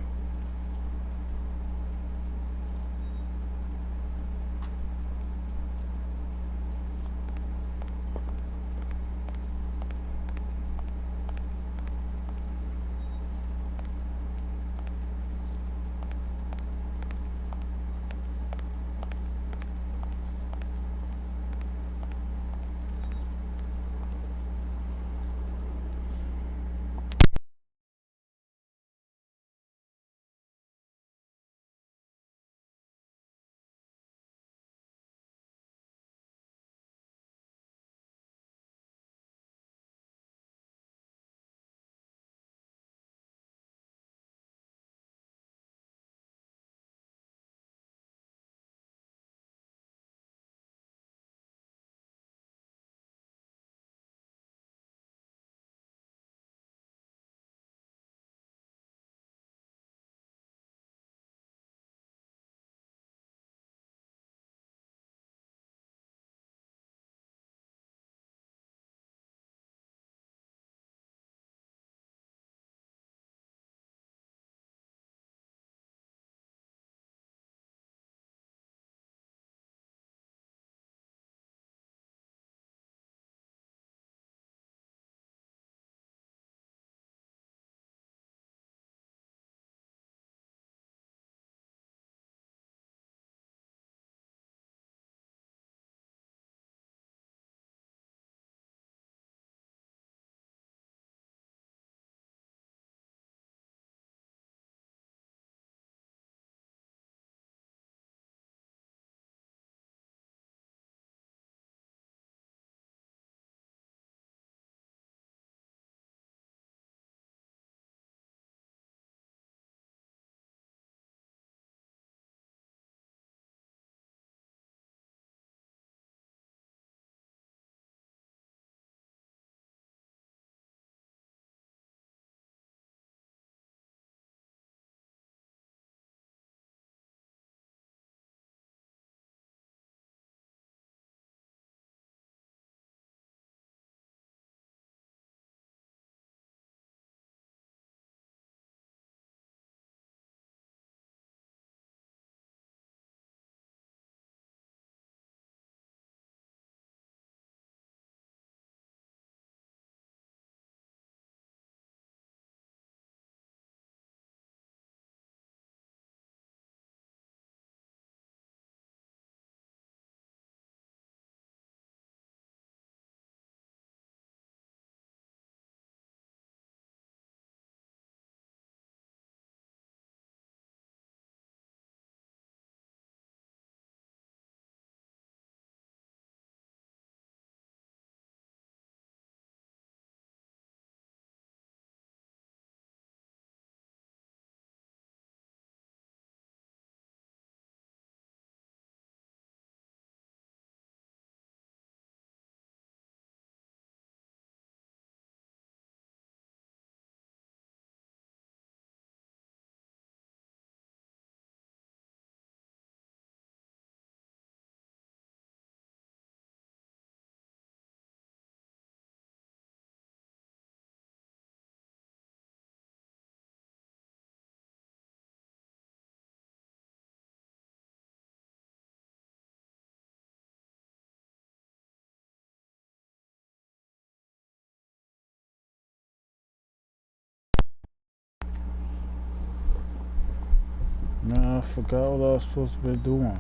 Nah, I forgot what I was supposed to be doing.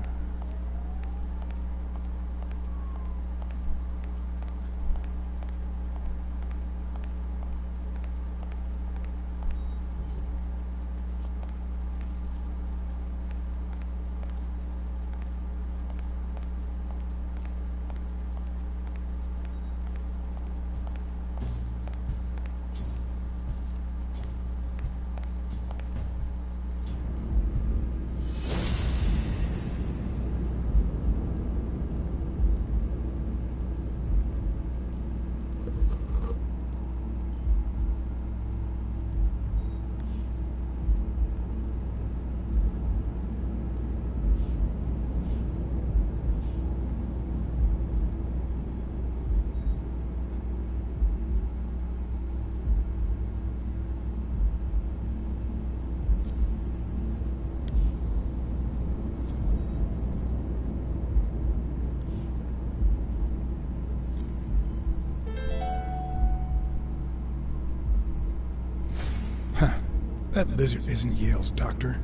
That lizard isn't Yale's doctor.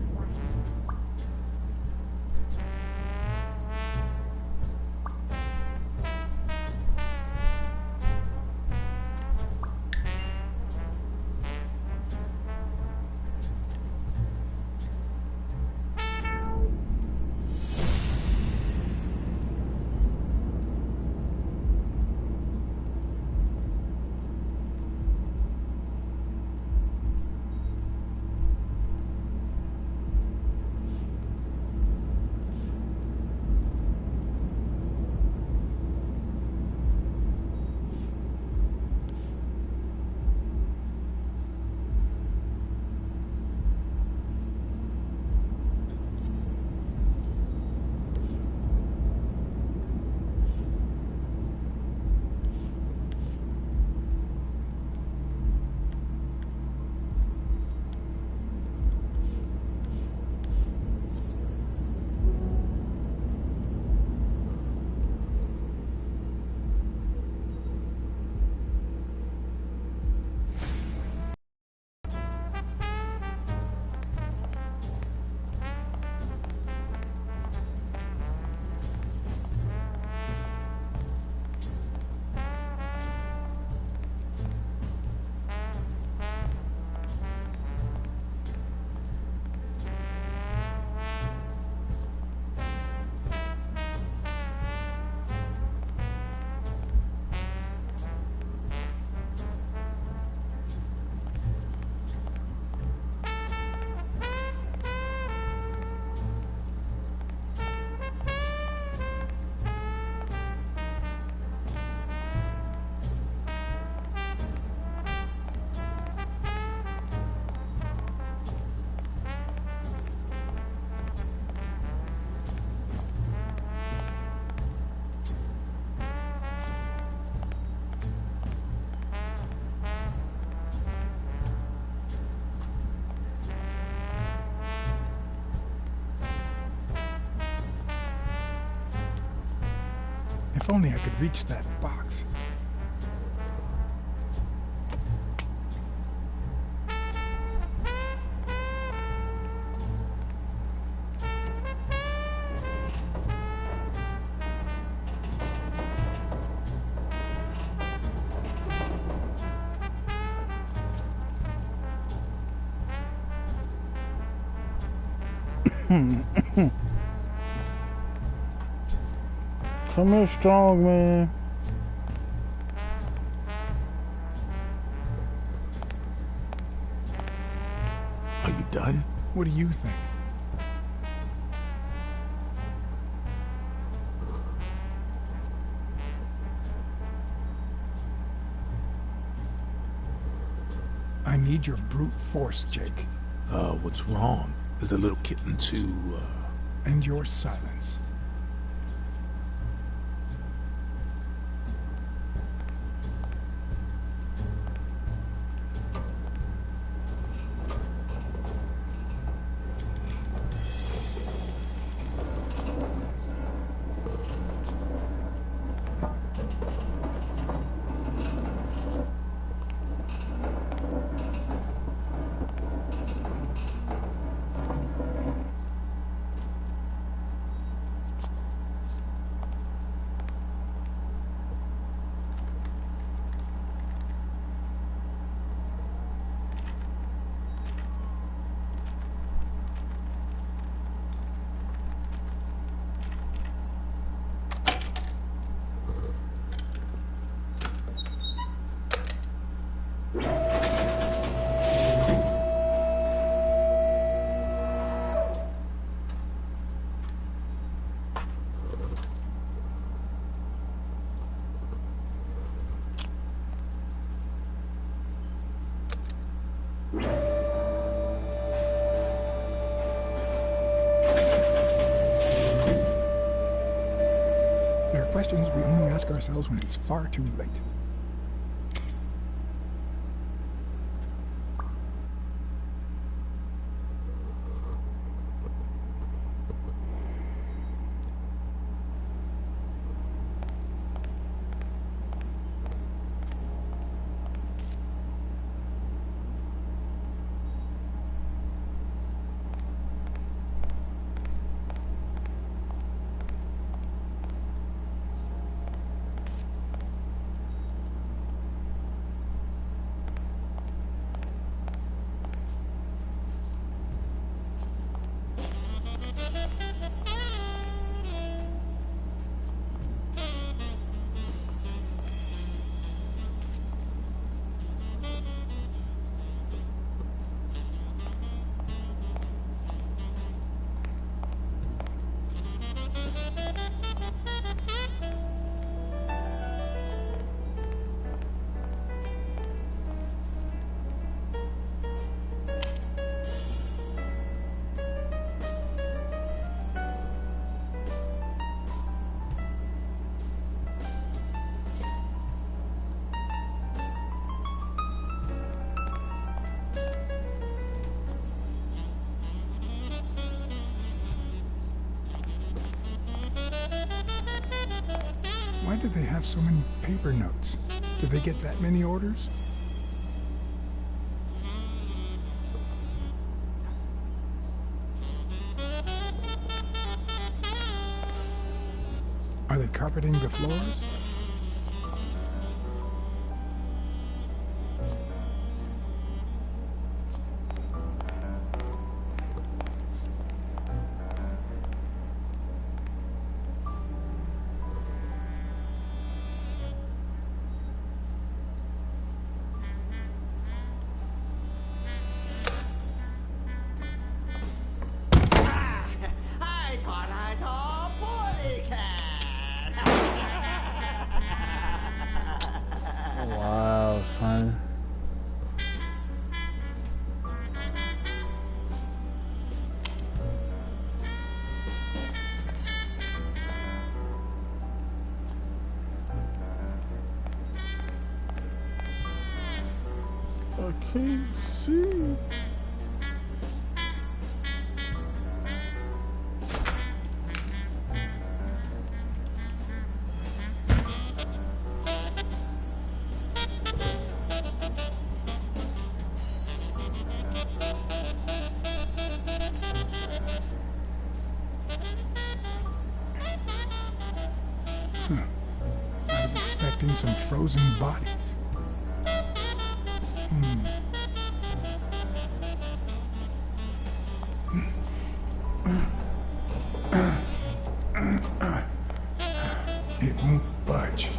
If only I could reach that box. Come here, strong man. Are you done? What do you think? I need your brute force, Jake. What's wrong? Is the little kitten too, And your silence. There are questions we only ask ourselves when it's far too late. do they have so many paper notes? Did they get that many orders? Are they carpeting the floors? Wow, son. I can't see. I was expecting some frozen bodies. It won't budge.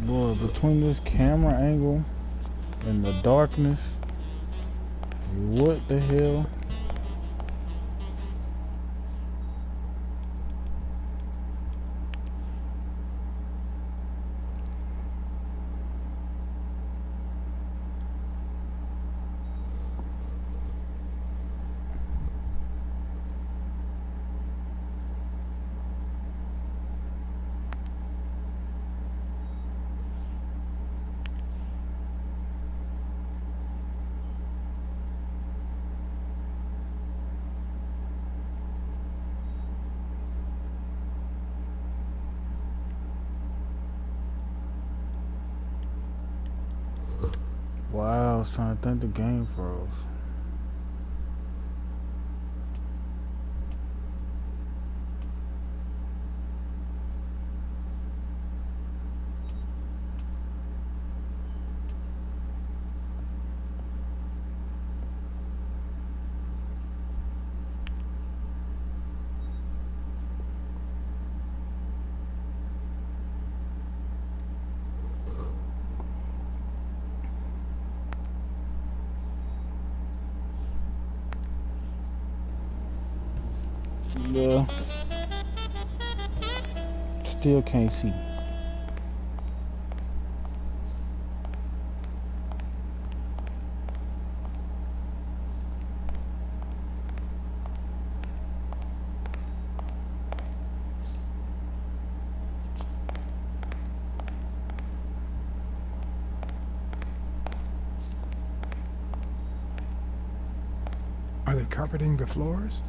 Boy, between this camera angle and the darkness, what the hell? Wow, I was trying to think the game froze. Yeah. Still can't see. Are they carpeting the floors?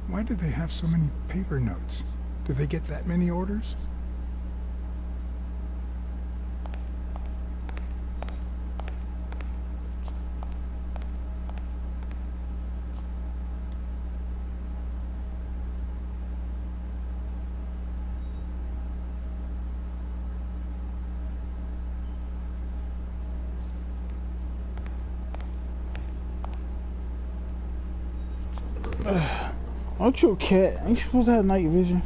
Why do they have so many paper notes? Did they get that many orders? Aren't you a cat? Ain't you supposed to have night vision?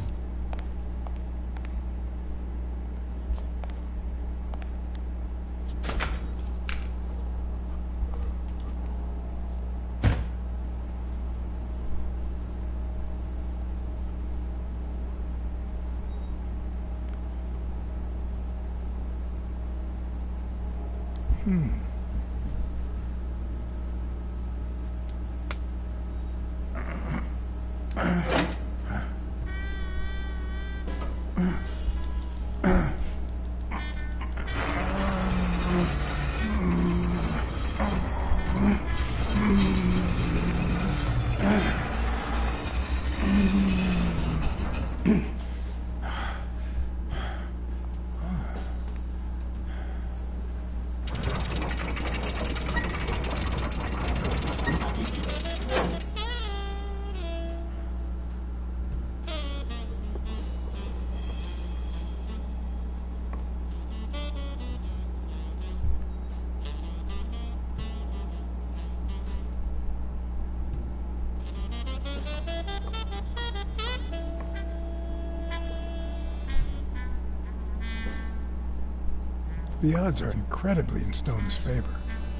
The odds are incredibly in Stone's favor.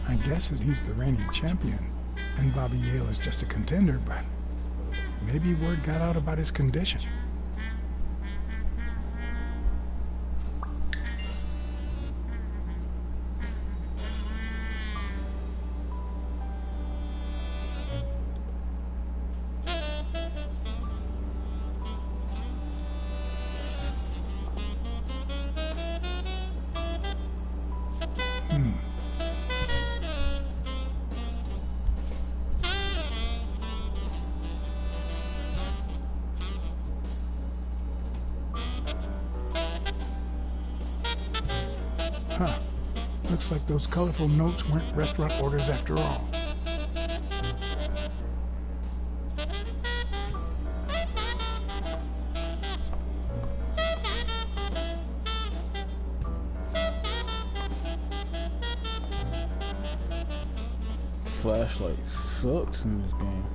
I guess that he's the reigning champion, and Bobby Yale is just a contender, but maybe word got out about his condition. Huh. Looks like those colorful notes weren't restaurant orders after all. Flashlight sucks in this game.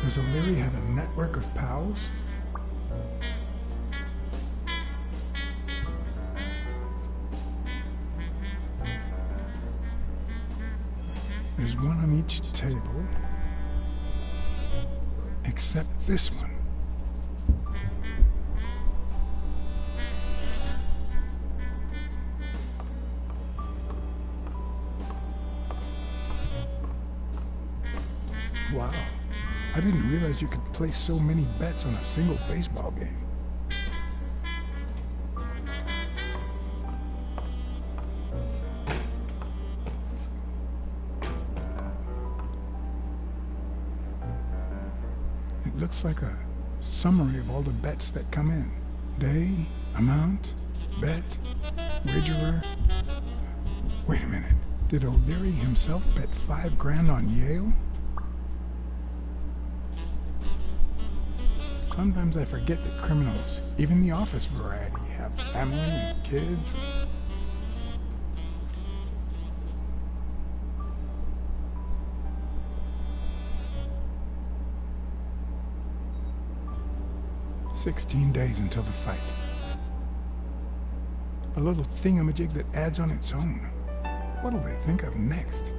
Does O'Leary have a network of pals? There's one on each table, except this one. Wow. I didn't realize you could place so many bets on a single baseball game. It looks like a summary of all the bets that come in. Day, amount, bet, wagerer. Wait a minute. Did O'Leary himself bet $5 on Yale? Sometimes I forget that criminals, even the office variety, have family and kids. 16 days until the fight. A little thingamajig that adds on its own. What'll they think of next?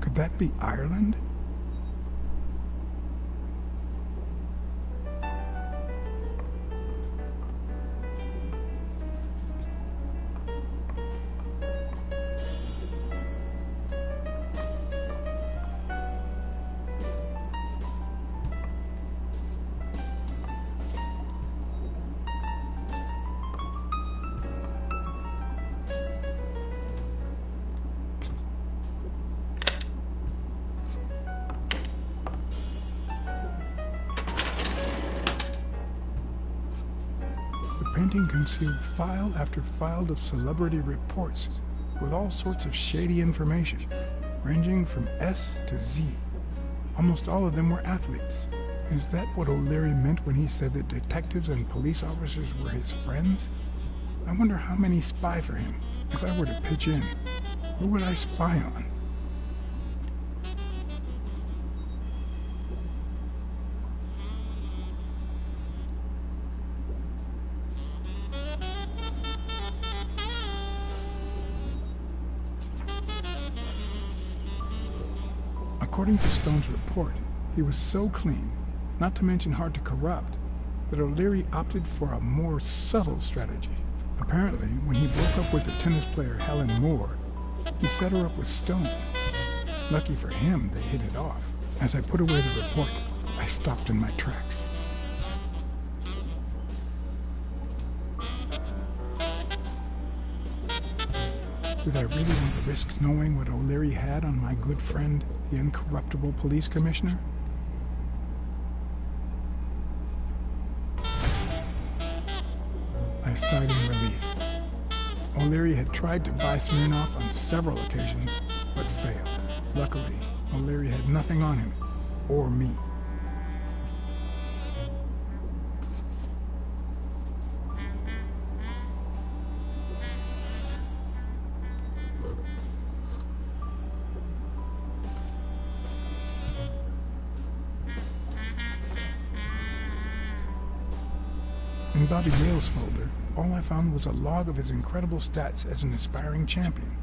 Could that be Ireland? The painting concealed file after file of celebrity reports with all sorts of shady information, ranging from S to Z. Almost all of them were athletes. Is that what O'Leary meant when he said that detectives and police officers were his friends? I wonder how many spy for him. If I were to pitch in, who would I spy on? According to Stone's report, he was so clean, not to mention hard to corrupt, that O'Leary opted for a more subtle strategy. Apparently, when he broke up with the tennis player Helen Moore, he set her up with Stone. Lucky for him, they hit it off. As I put away the report, I stopped in my tracks. Did I really want to risk knowing what O'Leary had on my good friend, the incorruptible police commissioner? I sighed in relief. O'Leary had tried to buy Smirnoff on several occasions, but failed. Luckily, O'Leary had nothing on him, or me. In Bobby Yale's folder, all I found was a log of his incredible stats as an aspiring champion.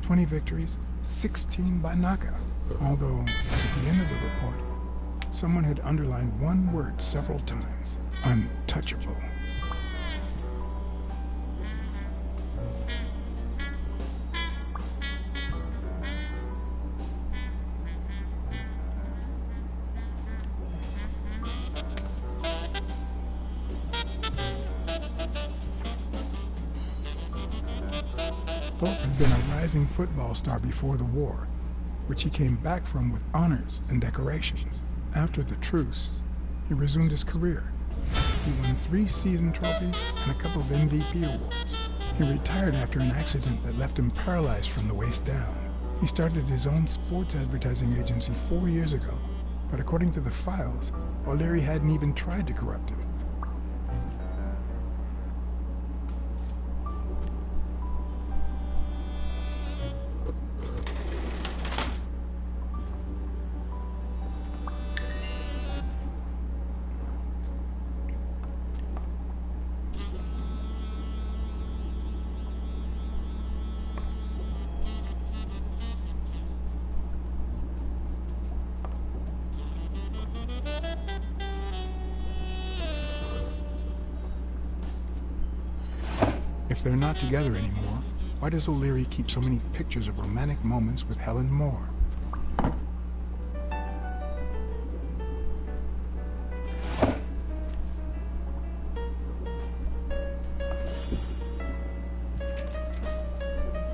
20 victories, 16 by knockout. Although, at the end of the report, someone had underlined one word several times. Untouchable. Thorpe had been a rising football star before the war, which he came back from with honors and decorations. After the truce, he resumed his career. He won 3 season trophies and a couple of MVP awards. He retired after an accident that left him paralyzed from the waist down. He started his own sports advertising agency 4 years ago, but according to the files, O'Leary hadn't even tried to corrupt him. If they're not together anymore, why does O'Leary keep so many pictures of romantic moments with Helen Moore?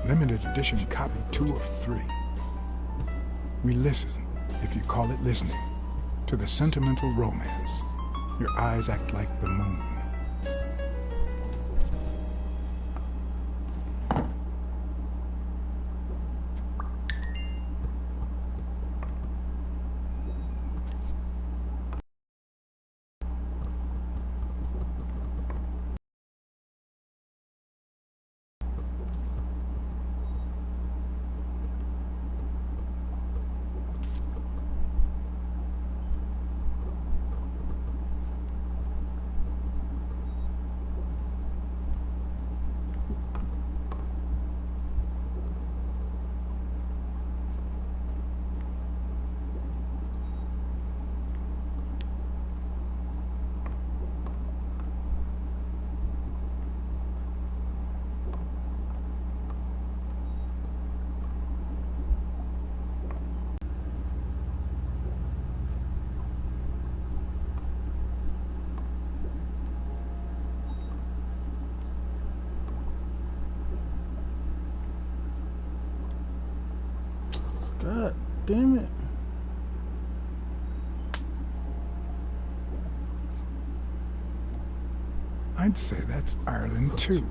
Limited edition copy 2 of 3. We listen, if you call it listening, to the sentimental romance. Your eyes act like the moon. God damn it. I'd say that's Ireland too.